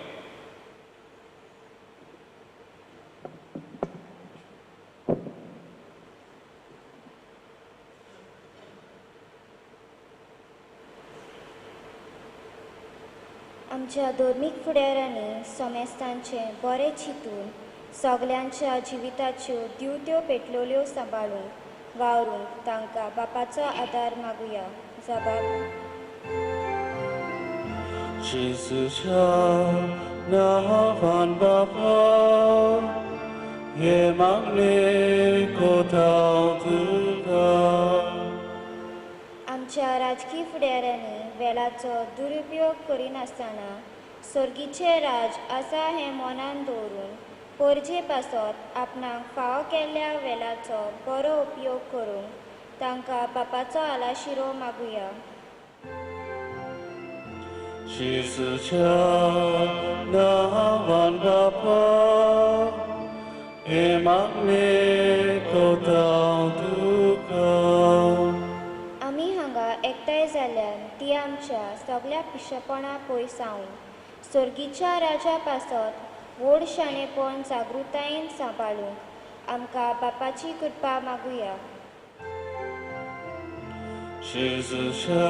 आमच्या धर्मीक फुडाऱ्यांनी सोमेस्तांचें बरें चिंतून सगल्यांच्या जिविताच्यो दिवत्यो पेटलोल्यो सांबाळून वावरूंक तांकां बापाचो आदार मागुया. जबाब जेजूच्या नांवान बापा, हे मागणे कोताव तुका. आमच्या राजकीय फुडाऱ्यांनी वेळाचो दुरुपयोग करिनासतना सर्गीचे राज आसा हें मनान दवरून पोरजे पासत आपणाक फावो केल्ल्या वेळाचो बरो उपयोग करूंक तांकां बापाचो आलाशिरो मागुया. जेजूच्या नांवान बापा, हे मागणे कोताव तुका. आमी हांगा एकठांय जाल्यान ती आमच्या सगळ्या पिशेपणा पयसावन सर्गीच्या राजा पासत व्हड शाणेपण जागृतायेन सांबाळूंक आमकां बापाची कृपा मागुया. जेजूच्या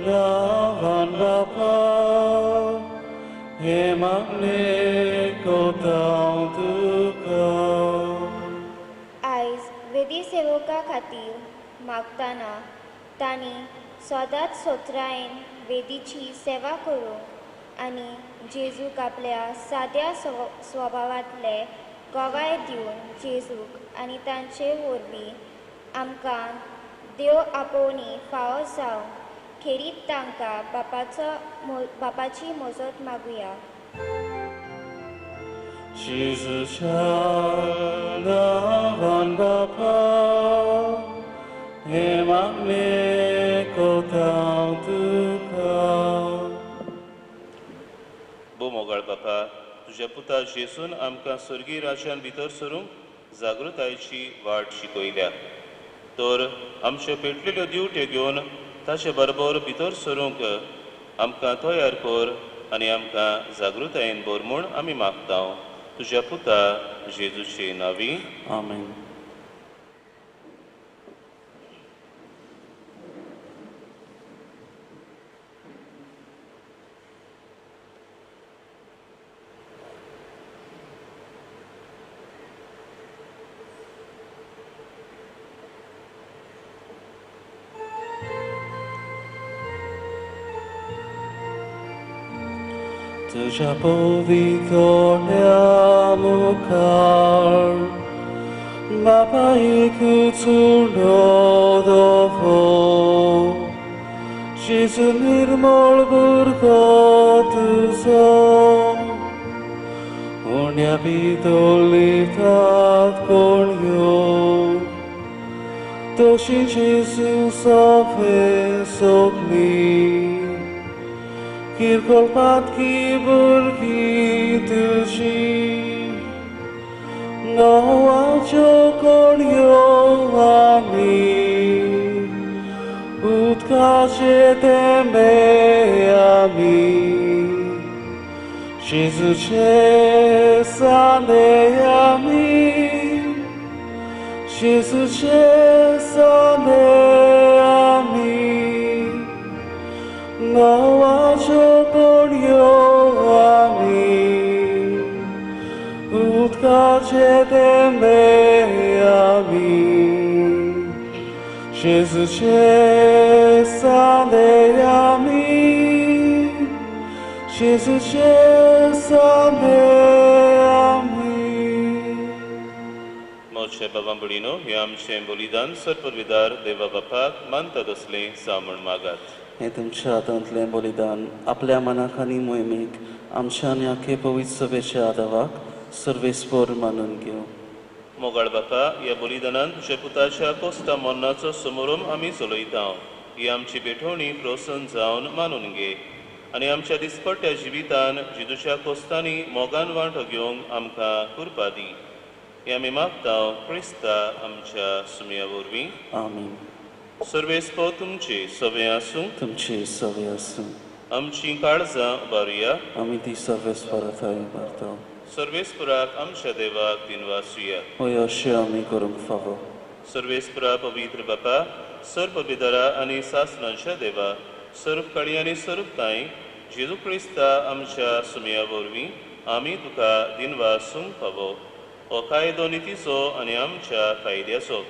नांवान बापा, हे मागणे कोताव तुका. आयज वेदी सेवका खातीर मागतना तांणी सदांच सोत्रायेन वेदीची सेवा करूंक आनी जेजूक आपल्या साद्या स्वभावांतले गोवाय दिवन जेजूक आनी तांचे वरवीं आमकां देव आपोवनी फावो जावं खेरीत तांकां बापाची मजत मागुया. जेजूच्या नांवान बापा, हे मागणे कोताव तुका. बो मोगाळ बापा, तुज्या पुता जेजून आमकां स्वर्गीय राज्यान भितर सरूंक जागृतायेची वाट शिकयल्या. तर आमच्यो पेटलेल्यो दिवट्यो घेवन ताचे बरोबर भितर सरूंक आमकां तयार कर आनी आमकां जागृतायेन भर म्हूण आमी मागता. तुज्या पुता जेजूचे नांवी. आमेन. तुझ्या पोवितोल्या मुखार बापा एकूचुडोदोफो Jezu निर्मळ भुरगो तुजो उण्या भितरलितात कोणयो तशी Jezu सोफे सोगली किरकोळपातकी भुरगीं तुजी नवाच्यो कोणयो आमी उदकाचे तेंबे आमी Jezuचे साने आमी Jezuचे साने आमी नवाच्यो कोणयो आमी उदकाचे तेंबे आमी Jezuचे साने आमी Jezuचे साने आमी मोठे बाबांबडीनो हे आमचे बलिदान सर्पविदार देवा बापाक मानतात असले सामण मागात हे तुमच्या हातांतलें बलिदान आपल्या मनाक आनी मोहिमेक आमच्या आनी आखे पवित्र सभेच्या आदाराक सर्वेस्पर मानून घेवं मोगाळ बापा ह्या बलिदानान तुझ्या पुताच्या कोस्ता मरणाचो समारंभ आमी चलयता ही आमची बेठवणी प्रोसन जावन मानून घे आनी आमच्या दिसपट्ट्या जिवितान जिजूच्या कोस्तांनी मोगान वांटो घेवंक आमकां कृपा दी हे आमी मागता क्रिस्ता आमच्या सुमया वरवीं आमीन सर्वेस्पो तुमची सवे आसूं तुमची सवय आसूं आमची काळजां उबारुया आमी ती सर्वेस्परताय उबारता सर्वेस्पराक आमच्या देवाक दिनवासुया होय अशें आमी करूंक फावो सर्वेस्परा पवित्र बापा सर्व बिदारा आनी सासणांच्या देवा सर्व काळी आनी सर्व ताई जेजू क्रिस्ता आमच्या सुमया वरवीं आमी तुका दिनवासूंक फावो हो कायदो नितीचो आनी आमच्या कायद्याचो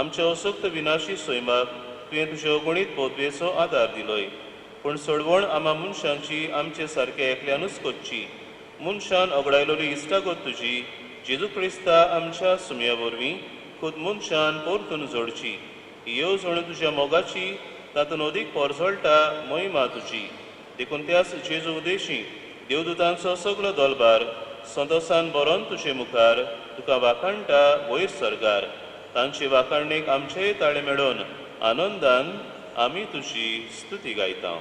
आमच्या असक्त विनाशी सैमाक तुवें तुज्या अगणीत पोदवेचो आदार दिलोय पूण सोडवण आमा मनशांची आमचे सारके एकल्यानूच कोच्ची मनशान ओगडायलोली इश्टागत तुजी जेजू क्रिस्ता आमच्या सुमया वरवीं खुद मनशान परतून जोडची येवजण तुज्या मोगाची तातूंत अदीक पोरजोळटा मोहिमा तुजी देखून त्याच जेजू उदेशी देवदूतांचो सगलो दोलबार संतोसान बरोवन तुजे मुखार तुका वाखाणटा वयर सरगार तांचे वाखाणणेक आमचेय ताळे मेळोवन आनंदान आमी तुजी स्तुती गायता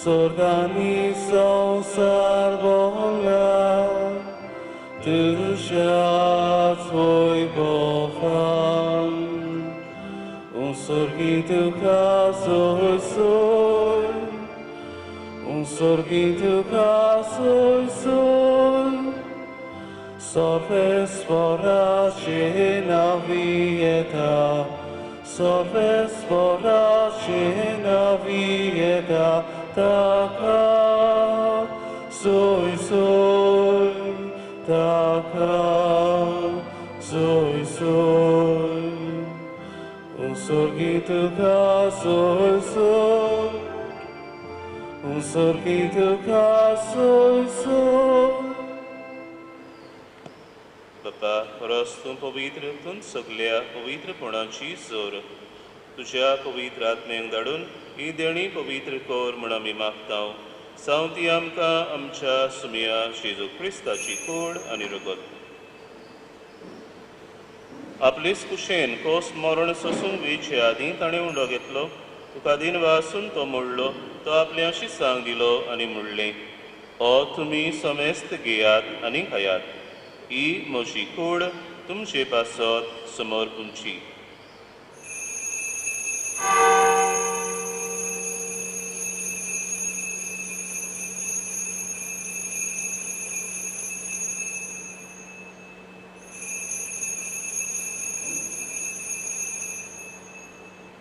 S'organizam sarbola Tuja twój bofan sorgito caso soy sorgito caso soy Sofes porace na vieta Sofes porace na vieta Taka soy Taka soy sorgito caso soy sorgito caso soy बापा परस तूं पवित्र तूं सगल्या पवित्रपणाची जोर तुज्या पवित्र आत्मेक धाडून ही देणी पवित्र कोर म्हण आमी मागता जावं ती आमकां आमच्या सुमया जेजू क्रिस्ताची कूड आनी रगत आपलेच कुशेन कोस मरण सोसूंक वेचे आदीं ताणें उंडो घेतलो तुका दिन वासून तो मोडलो तो आपल्या शिसांक दिलो आनी म्हणलें हो तुमी समेस्त घेयात आनी खायात ही म्हजी कूड तुमचे पासत समोर पुंची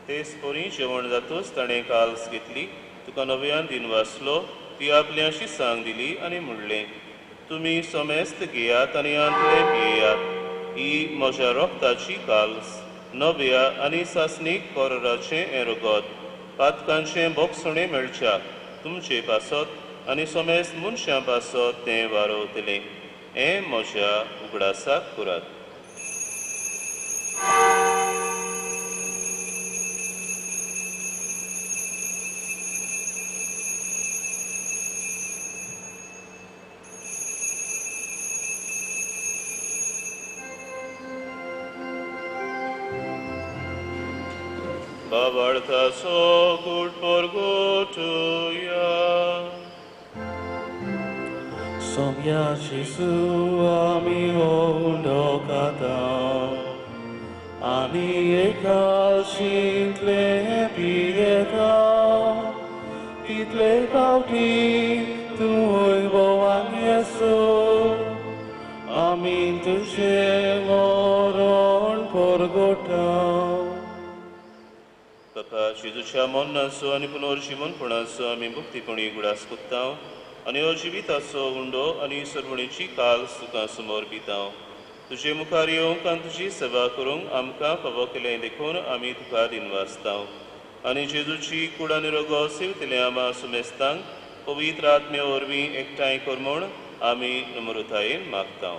ते स्पोरी जेवण जातूच ताणें काल्स घेतली, तुका नव्यान दिन वाचलो, ती आपल्याशी सांग दिली आनी म्हणलें, तुमी सोमेस्त घेयात आनी आंतले पियेयात, ही म्हज्या रोगताची काल्स, नव्या आनी सासणीक कोराचें हें रगत, पातकांचें बोगसणें मेळच्या तुमचे पासत आनी सोमेस्त मनशां पासत तें वारोवतलें. हें म्हज्या उगडासाक करात. Babartaso gut porgotuja. Somja Jesu ami ondokata, ani ekal shintle pieta, title kauti tui boan Jesu, amin tuje moron porgota. Papa Jezuच्या मोन्नाचो आनी पुनर्जीवनपणाचो आमी मुक्तीपणी गुडास कोत्तांव आनी हो जिविताचो उंडो आनी सर्वणीची काल्स तुका समोर पितांव. तुजे मुखार येवंक आनी तुजी सेवा करूंक आमकां फावो केलें देखून आमी तुका दिनवासतांव. आनी जेजूची कूड आनी रगत सेवतले आमा सुमेस्तांक पवित्र आत्मे वरवीं एकठांय कर म्हूण आमी नम्रतायेन मागतांव.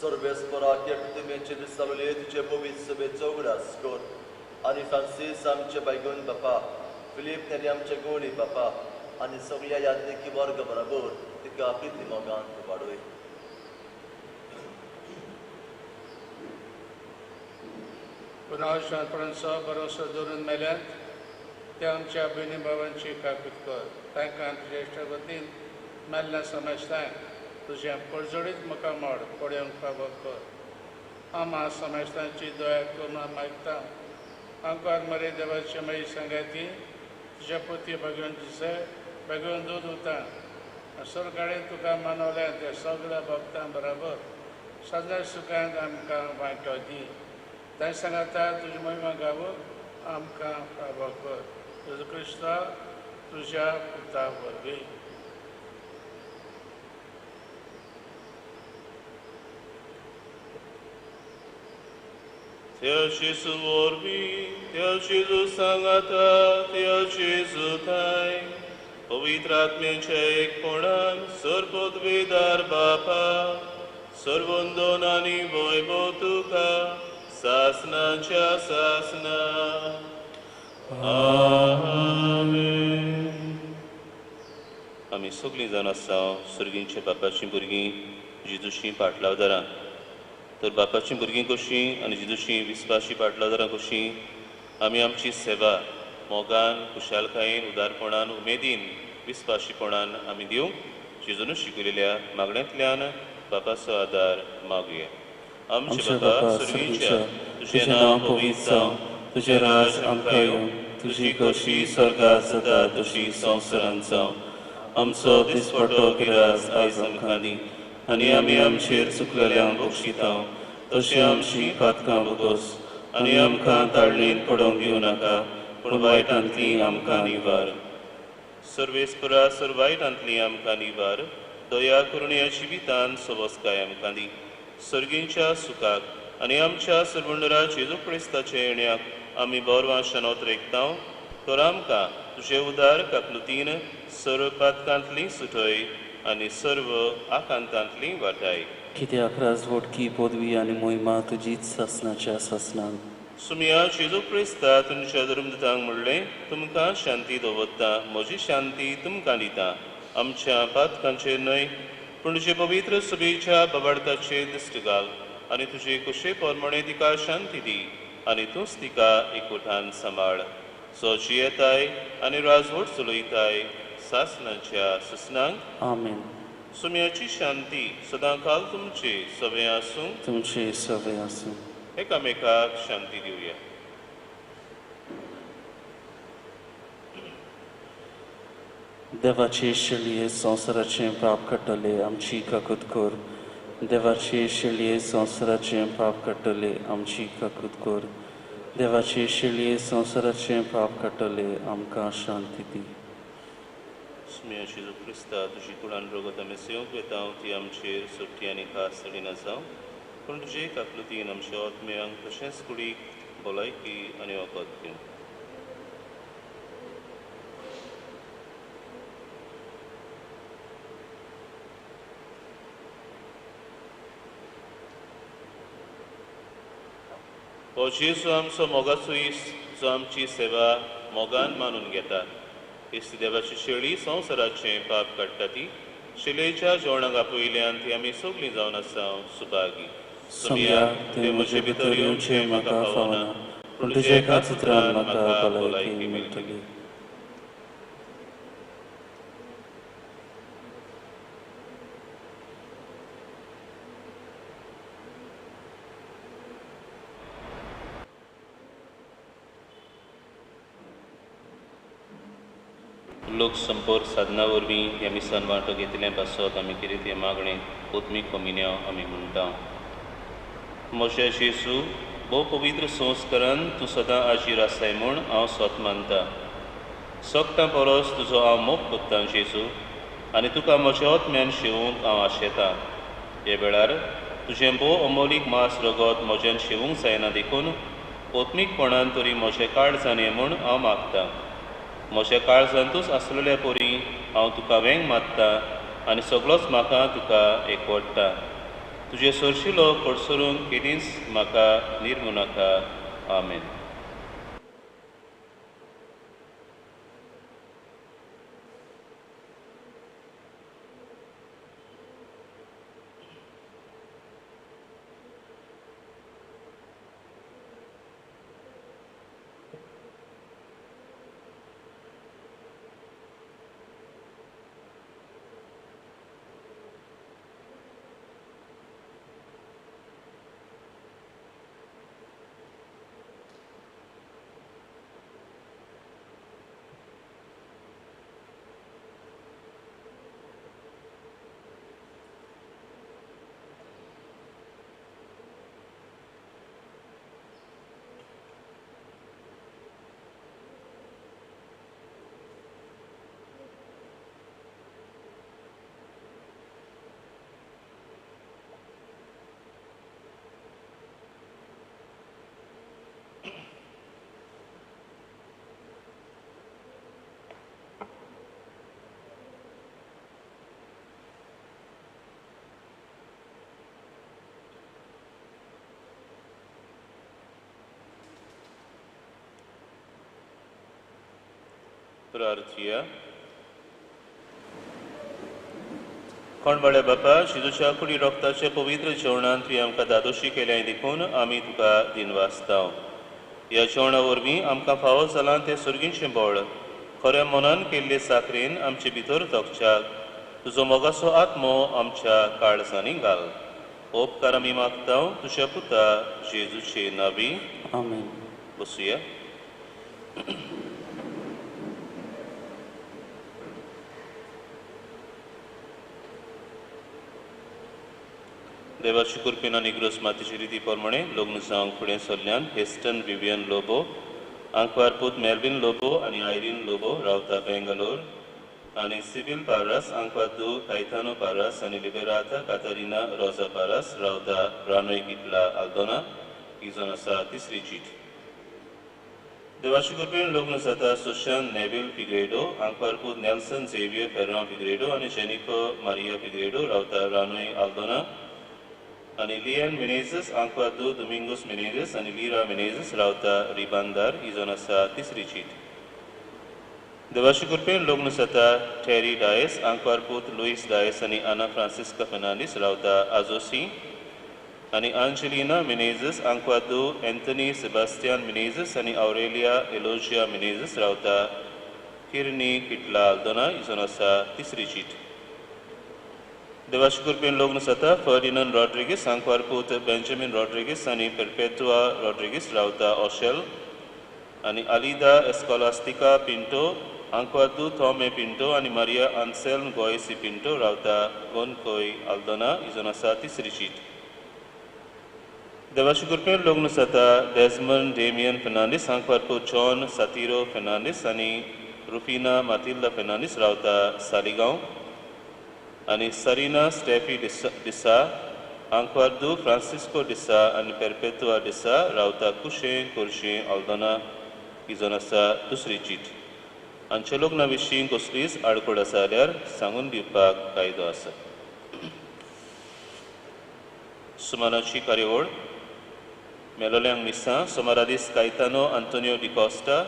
सर्वेस्परा कीर्तमेचे दिसावले तुझे पवित्र सभेचो उगडास कर आनी फ्रांसीस आमचे बायगून बापा, फिलीप नेरी आमचे गोडी बापा आनी सगळ्या यादनेकी वर्ग बरोबर तिका प्रिती मोगान वाडोय. पुनर्शांतपणाचो भरोसो दवरून मेल्यात ते आमच्या भयणी भावांची काकूत कर. तांकां तुज्या इश्टवतीन मेल्ल्या समजतांक तुज्या पडजडीत मुखार मोड पड्योंक फावो कर. आमा समजतांची दया करून मागता. आमकां मरे देवाची माई सांगाती तुज्या पोती भगवंत दिसय भगवंत दूद उतां सरकाळेन तुका मानवल्या त्या सगळ्या भक्तां बरोबर सदां सुखांत आमकां वांटो दी. तांय सांगाता तुजी महिमा गावूंक आमकां फावो कर. तुजो क्रिस्ता तुज्या पुता वरवीं. Teo Jesu vorbi, Teo Jesu sangata, Teo Jesu tai, पवित्र आत्म्याच्या एकपणान सर्वोद्वेदार बापा, सर्वोंदोन आनी वैभव तुका सासनाच्या सासना. आमेन. आमी सगळीं जाण आसा सर्गींच्या बापाची भुरगीं जेजूची पाटलावदारां. तर बापाची भुरगीं कशीं आनी जेजूची विस्वासी पाटलावदारां कशीं आमी आमची सेवा मोगान खुशालकायेन उदारपणान उमेदीन विस्वासीपणान आमी दिवंक जेजून शिकयलेल्या मागण्यांतल्यान बापाचो आदार मागुया. आमचे बाबा सर्गींच्या तुजें नांव पवित्र जावं, तुजें राज आमकां येवं, तुजी कशी स्वर्गांत जाता तशी संवसारांत जावं. आमचो दिसपट्टो गिरास आयज आमकां दी आनी आमी आमचेर चुकलेल्यांक बक्षितांव, तशें आमची पातकां बगोस आनी आमकां ताळणेन पडोवंक दिवं नाका, पूण वायटांतली आमकां निवार. सर्वेस्परा वायटांतली आमकां निवार. दया करून ह्या जिवितांत सवस्काय आमकां दी. सर्गींच्या सुखाक आनी आमच्या सर्वंडरा जेजू क्रिस्ताच्या येण्याक आमी बोरवां शानोत रेखतांव. तर आमकां तुजे उदार काकलुतीन सर्व पातकांतली सुटय आनी सर्व आकांतांतली वाटाय. कित्याक राजवटकी पदवी आनी मोहिमा तुजीच सासनाच्या सासनान. सुमया जेजू क्रिस्ता तुमच्या धर्मदूतांक म्हणलें, तुमकां शांती दवरता, म्हजी शांती तुमकां दिता. आमच्या पातकांचेर न्हय पूण तुजे पवित्र सभेच्या बाबार्थाचेर दिश्ट घाल आनी तुजे कुशे पोरमणे तिका शांती दी आनी तूंच तिका एकवटान सांबाळ. सो जियेताय आनी राजवट चलयताय सासनाच्या सासनांक. आमेन. सुमयाची शांती सदां काल तुमचे सवे आसूं. तुमचे सवे आसूं. एकामेकाक शांती दिवया. देवाचे शेळये संवसाराचें पाप काडटले आमची काकूत कर देवाची शिळये संवसाराचें पाप काडटले आमची काकूत कोर. देवाची शिळये संवसाराचें पाप काडटले आमकां शांती दी. स्मेह जेजू क्रिस्ता तुजी कुळान रोगत आमी सेवंक वेता ती आमचेर सुट्टी आनी खास चडिना जावं पूण तुजे काकलुतीन आमच्या आत्म्यांक तशेंच कुडीक भलायकी आनी वखद घेवन हो जेजू आमचो मोगाचो इश्ट जो आमची सेवा मोगान मानून घेता इश्ट देवाची शेळी संवसाराचें पाप काडटा ती शिलेच्या जेवणाक आपयल्यान ती आमी सगळीं जावन आसा सुभागी. समया ते म्हजे भितर येवचें म्हाका फावना पूण तुजे एका चित्रान म्हाका भलायकी मेळटली. लोक संपर्क साधना वरवीं ह्या मिसान वांटो घेतलें पासत आमी कितें तें मागणें ओतमीक कोमिन्या आमी म्हणटा. मोशे जेजू भोव पवित्र संस्कारान तूं सदां आजीर आसाय म्हूण हांव स्वत मानता. सोगटां परस तुजो हांव मोग कोत्तां जेजू आनी तुका म्हज्या आत्म्यान शेवूंक हांव आशेतां. हे वेळार तुजें भोव अमोलीक मास रगत म्हज्यान शेवूंक जायना देखून ओतमीकपणान तरी म्हजें काळजान ये म्हूण हांव मागतां. म्हज्या काळजांतूच आसलेल्या परी हांव तुका वेंग मागतां आनी सगळोच म्हाका तुका एकवटता. तुजे सरशिलो कडसरूंक केदींच म्हाका निर्मू नाका. आमेन. प्रार्थया. कोणबळे बापा जेजूच्या कुडी रोगताचे पवित्र जेवणान तुवें आमकां दादोशी केल्याय देखून आमी तुका दिनवासता. ह्या जेवणा वरवीं आमकां फावो जालां तें सुर्गीचें बळ खऱ्या मनान केल्ले साखरेन आमचे भितर तोखच्याक तुजो मोगाचो आत्मो आमच्या काळजांनी घाल. उपकार आमी मागता तुज्या पुता जेजूचे नांवी. आमेन. बसुया. देवाची कृपेन आनी ग्रोस मातेची रिती प्रमाणे लग्न जावंक फुडें सरल्यान हेस्टन विवियन लोबो, आंकवारपूत मेल्विन लोबो आनी आयरीन लोबो रावता बेंगलोर आनी सिविल पारास आंकवादू कायतानो पारास आनी लिबेराता कातारिना रोजा पारास रावता रानोय किटला आल्दोना ही जावन आसा तिसरी चीट. देवाची कृपेन लग्न जाता Sushant Neville Figueiredo, आंकवारपूत Nelson Xavier फेर्रां Figueiredo आनी जेनिफर मारिया फिग्रेडो रावता रानोय आल्दोना आनी लियन मिनेझस आंकवादू दोमिंगोस मिनेझस आनी लीरा मिनेझस रावता रिबांदार ही जावन आसा तिसरी चीट. देवाची कृपेन लग्न जाता टेरी डायस, आंकवारपूत लुईस डायस आनी आना फ्रांसिस्का फेर्नांडीस रावता आजोसी आनी आंजेलिना मिनेझस आंकवादू एंथनी सेबास्टियन मिनेझस आनी ऑरेलिया एलोजिया मिनेझस रावता किर्नी किटला आल्दोना ही जावन आसा तिसरी चीट. देवाची कृपेन लग्न जाता फर्डिनंड रॉड्रिगीस, आंकवारपूत बेंजामिन रॉड्रिगीस आनी पेरपेटुआ रॉड्रिगीस रावता ऑशेल आनी आलिदा एस्कोलास्टिका पिंटो, आंक्वादू थॉमे पिंटो आनी मारिया आन्सेल्म गोयसी पिंटो रावता गोनकोय आल्दोना इजोन आसा तिसरी शीट. देवाची कृपेन लग्न जाता डेजमंड डेमियन फेर्नांडीस, आंक्वारपो जॉन सातिरो फेर्नांडीस आनी रुफिना मातिल्दा फेर्नांडीस रावता सालिगांव. आनी सरिना स्टेफी डिसा, आंक्वारदू फ्रांसिस्को डिसा आनी पेरपेतुआ डिसा रावता कुशें कोर्शें आल्दोना इजोन आसा दुसरी चीट. हांचे लग्ना विशीं कसलीच आडखळ आसा जाल्यार सांगून दिवपाक कायदो आसा. सुमानाची कार्यावळ मेलोल्यांक मिसां सोमारा दीस कायतानो आंतोनियो डिकॉस्टा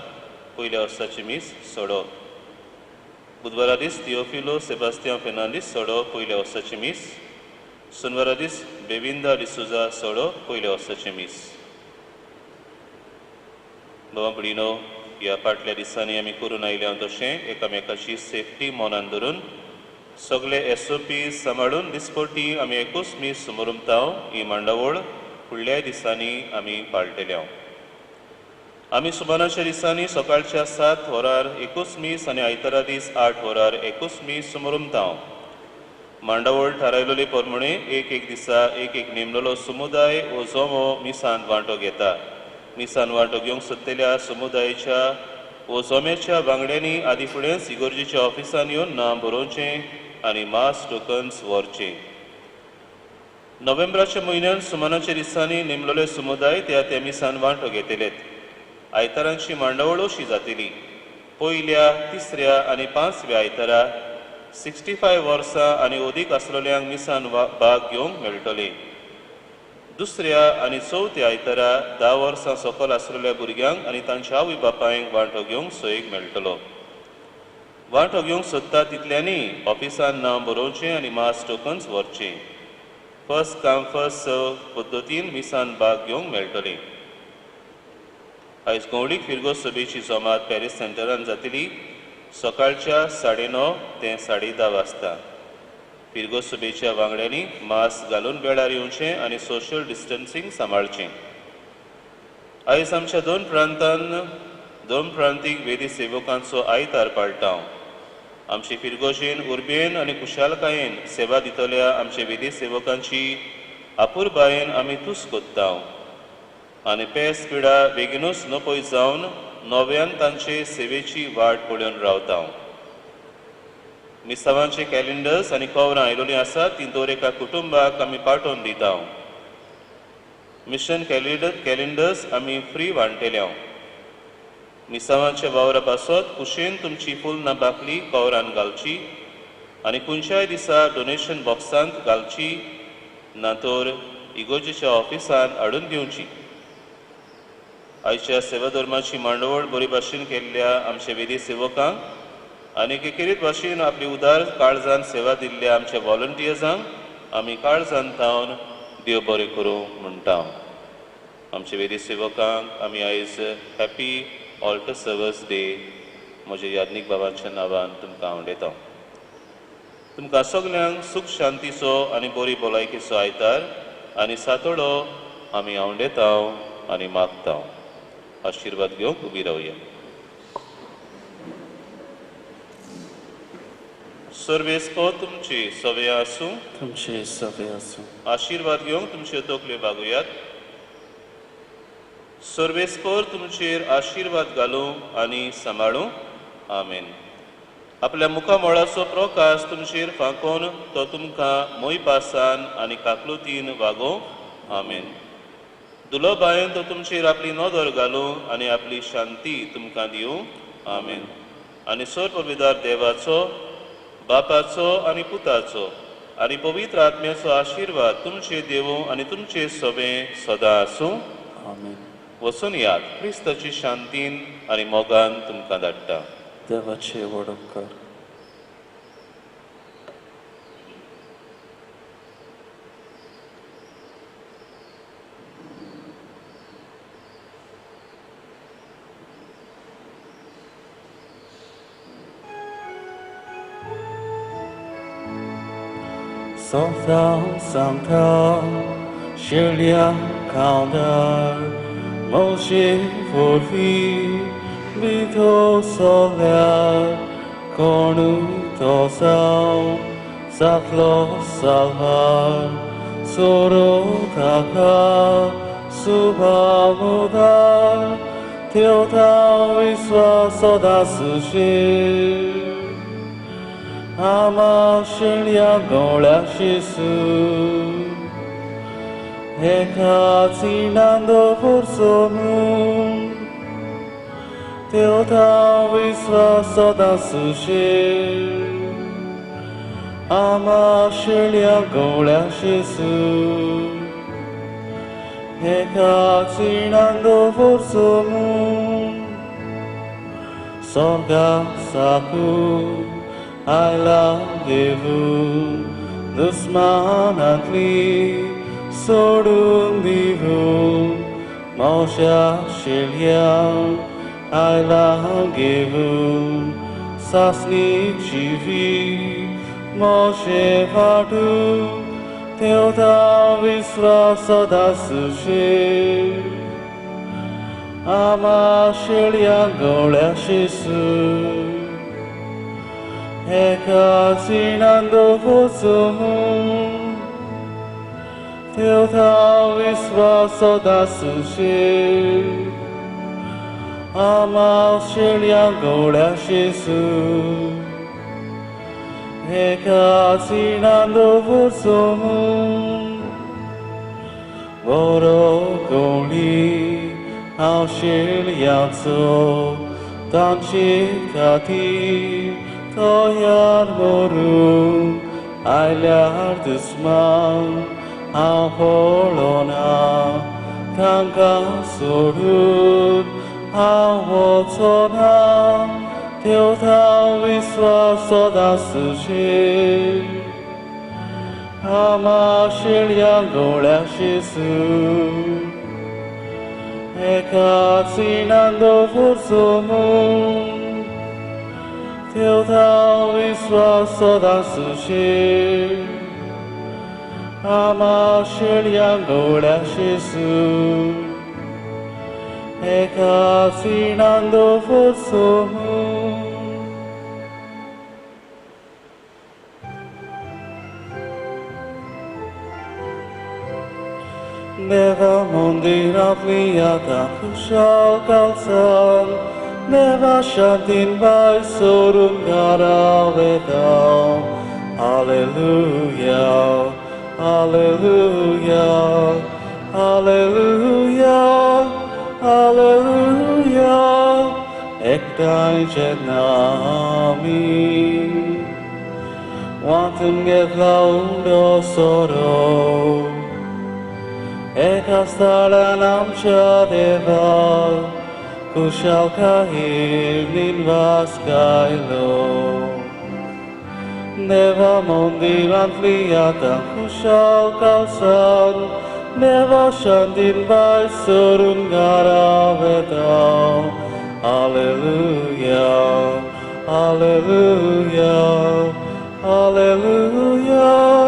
पयल्या वर्साची मीस सोडो. बुधवारा दीस थियोफिलो सेबास्तियान फेर्नांडीस सोडो पयल्या वर्साची मीस. सोनवारा दीस बेविंदा डिसुजा सोडो पयल्या वर्साची मीस. बाबा भयणीनो, ह्या फाटल्या दिसांनी आमी करून आयल्या तशें एकामेकाची सेफ्टी मनान धरून सगळे SOP सांबाळून दिसपटी आमी एकूच मीस समोरुमताव ही मांडावळ फुडल्या दिसांनी आमी पाळटल्या. आमी सुमानाच्या दिसांनी सकाळच्या 7 वरार एकूच मीस आनी आयतारा दीस 8 वरार एकूच मीस समोरुमताव. मांडावळ थारायलोले प्रमाणे एक दिसा एक नेमलेलो समुदाय वो जोमो मिसांत वांटो घेता. मिसान वांटो घेवंक सोदलेल्या समुदायाच्या वो जोम्याच्या वांगड्यांनी आदी फुडेंच इगोर्जेच्या ऑफिसान येवन नांव बरोवचें आनी मास टोकन्स व्हरचे. नोव्हेंबराच्या म्हयन्यान सुमानाच्या दिसांनी नेमलेले समुदाय त्या मिसान वांटो घेतलेत. आयतारांची मांडावळ अशी जातली. पयल्या, तिसऱ्या आनी 5व्या आयतारा 65 वर्सां आनी अदीक आसलेल्यांक मिसान भाग घेवंक मेळटले. दुसऱ्या आनी चवथ्या आयतारा 10 वर्सां सकयल आसलेल्या भुरग्यांक आनी तांच्या आवय बापायंक वांटो घेवंक सोयेक मेळटलो. वांटो घेवंक सोदता तितल्यांनी ऑफिसान नांव बरोवचें आनी मास टोकन्स व्हरचें. फर्स्ट कम फर्स्ट सर्व पद्दतीन मिसान भाग घेवंक मेळटले. आयज गवळीक फिरगो सभेची जमात पॅरीस सेंटरान जातली सकाळच्या 9:30 ते 10:30 वाजता. फिरगो सभेच्या वांगड्यांनी मास्क घालून वेळार येवचें आनी सोशल डिस्टन्सिंग सांबाळचें. आयज आमच्या दोन प्रांतीक वेदी सेवकांचो आयतार पाळटाव. आमचे फिरगोशेन उर्बेन आनी खुशालकायेन सेवा दितल्या आमचे वेदी सेवकांची आपुरबायेन आमी तुस कोत्ताव आनी पेस पिडा बेगीनूच नपय जावन नव्यान तांचे सेवेची वाट पळोवन रावताव. मिसावांचे कॅलेंडर्स आनी कवरां आयलोलीं आसात तीं दर एका कुटुंबाक आमी पाठोवन दिताव. मिशन कॅलेंडर्स आमी फ्री वांटयल्या. मिसावांच्या वावरा पासत कुशेन तुमची फूल ना बाकली कवरान घालची आनी खंयच्याय दिसा डोनेशन बॉक्सांत घालची ना तर इगोर्जेच्या ऑफिसान हाडून दिवची. आयच्या सेवा धर्माची मांडावळ बरे भाशेन केल्ल्या आमच्या वेदी सेवकांक आनी एकेरीत भाशेन आपली उदार काळजान सेवा दिल्ल्या आमच्या व्हॉलंटियर्सांक आमी काळजान तावन देव बरें करूं म्हणटा. आमच्या वेदी सेवकांक आमी आयज हॅपी ऑल्टर सर्विस डे म्हज्या याज्ञीक बाबांच्या नांवान तुमकां आवडयता. तुमकां सगल्यांक सुख शांतीचो आनी बरी भलायकेचो आयतार आनी सातोडो आमी आवडयता आनी मागता. आशिर्वाद घेवंक उबी रावया. सर्वेस्को तुमची सवे आसूं. तुमचे सवे आसूं. आशिर्वाद घेवंक तुमच्यो तकल्यो बागुयात. सर्वेस्कोर तुमचेर आशिर्वाद घालूं आनी सांबाळूं. आमेन. आपल्या मुखामळाचो प्रकाश तुमचेर फांकोवन तो तुमकां मोयपासान आनी काकलुतीन वागों. आमेन. दुलो बायेन तो तुमचेर आपली नदर घालूं आनी आपली शांती तुमकां दिवं. आमेन. आनी सर्वविधार देवाचो, बापाचो आनी पुताचो आनी पवित्र आत्म्याचो आशिर्वाद तुमचे देवूं आनी तुमचे सवें सदां आसूं. आमेन. वचून यात. क्रिस्ताची शांतीन आनी मोगान तुमकां धाडटा. देवाचे वडोवकार. Softa samtal, skilja kallar, Moshe volvi Bito solear Cornu tosau Saklo salvar Soro taka Subhamudar Teotau Viswasoda sushi Ama Shilya Gola Shisu Ekatinando Forsomu Teotau Viswasoda sushi Ama Shilya Gola Shisu Ekatinando Forsomu Sorga Saku I love you, Dusmanatli, Sodun divu, Mosha Shilya, I love you, Sasni Chivi, Moshe Vadu, Teota Viswasada Sushi, Ama Shilya Gola Shisu. Ekatinando Forsomu Teotau Viswasoda sushi Amal Shilya Gola Shisu Ekatinando Forsomu Voro Goli Al Shilya Tso Tanchikati Toyar moru, aylar düşman, Apolona, kanka sorun, Avotona, Teota Viswasoda sushi, Ama Shilya Gola Shisu, Ekatinando Forsomu, Teotau Viswasoda sushi Ama Shilya Gola Shisu Ekatinando Forsomu Neva mondira pliata kushal kalsan Neva shantin vai sorun garavedam. Hallelujah, Hallelujah, Hallelujah, Hallelujah. Ektai Jednami. Wantum get laudo soro. Ekastala namcha deva. Kushal kahim ninvas kailo Neva mondiran fliata kushal kalsan Neva shandin vai sorun garaveta Hallelujah, Hallelujah, Hallelujah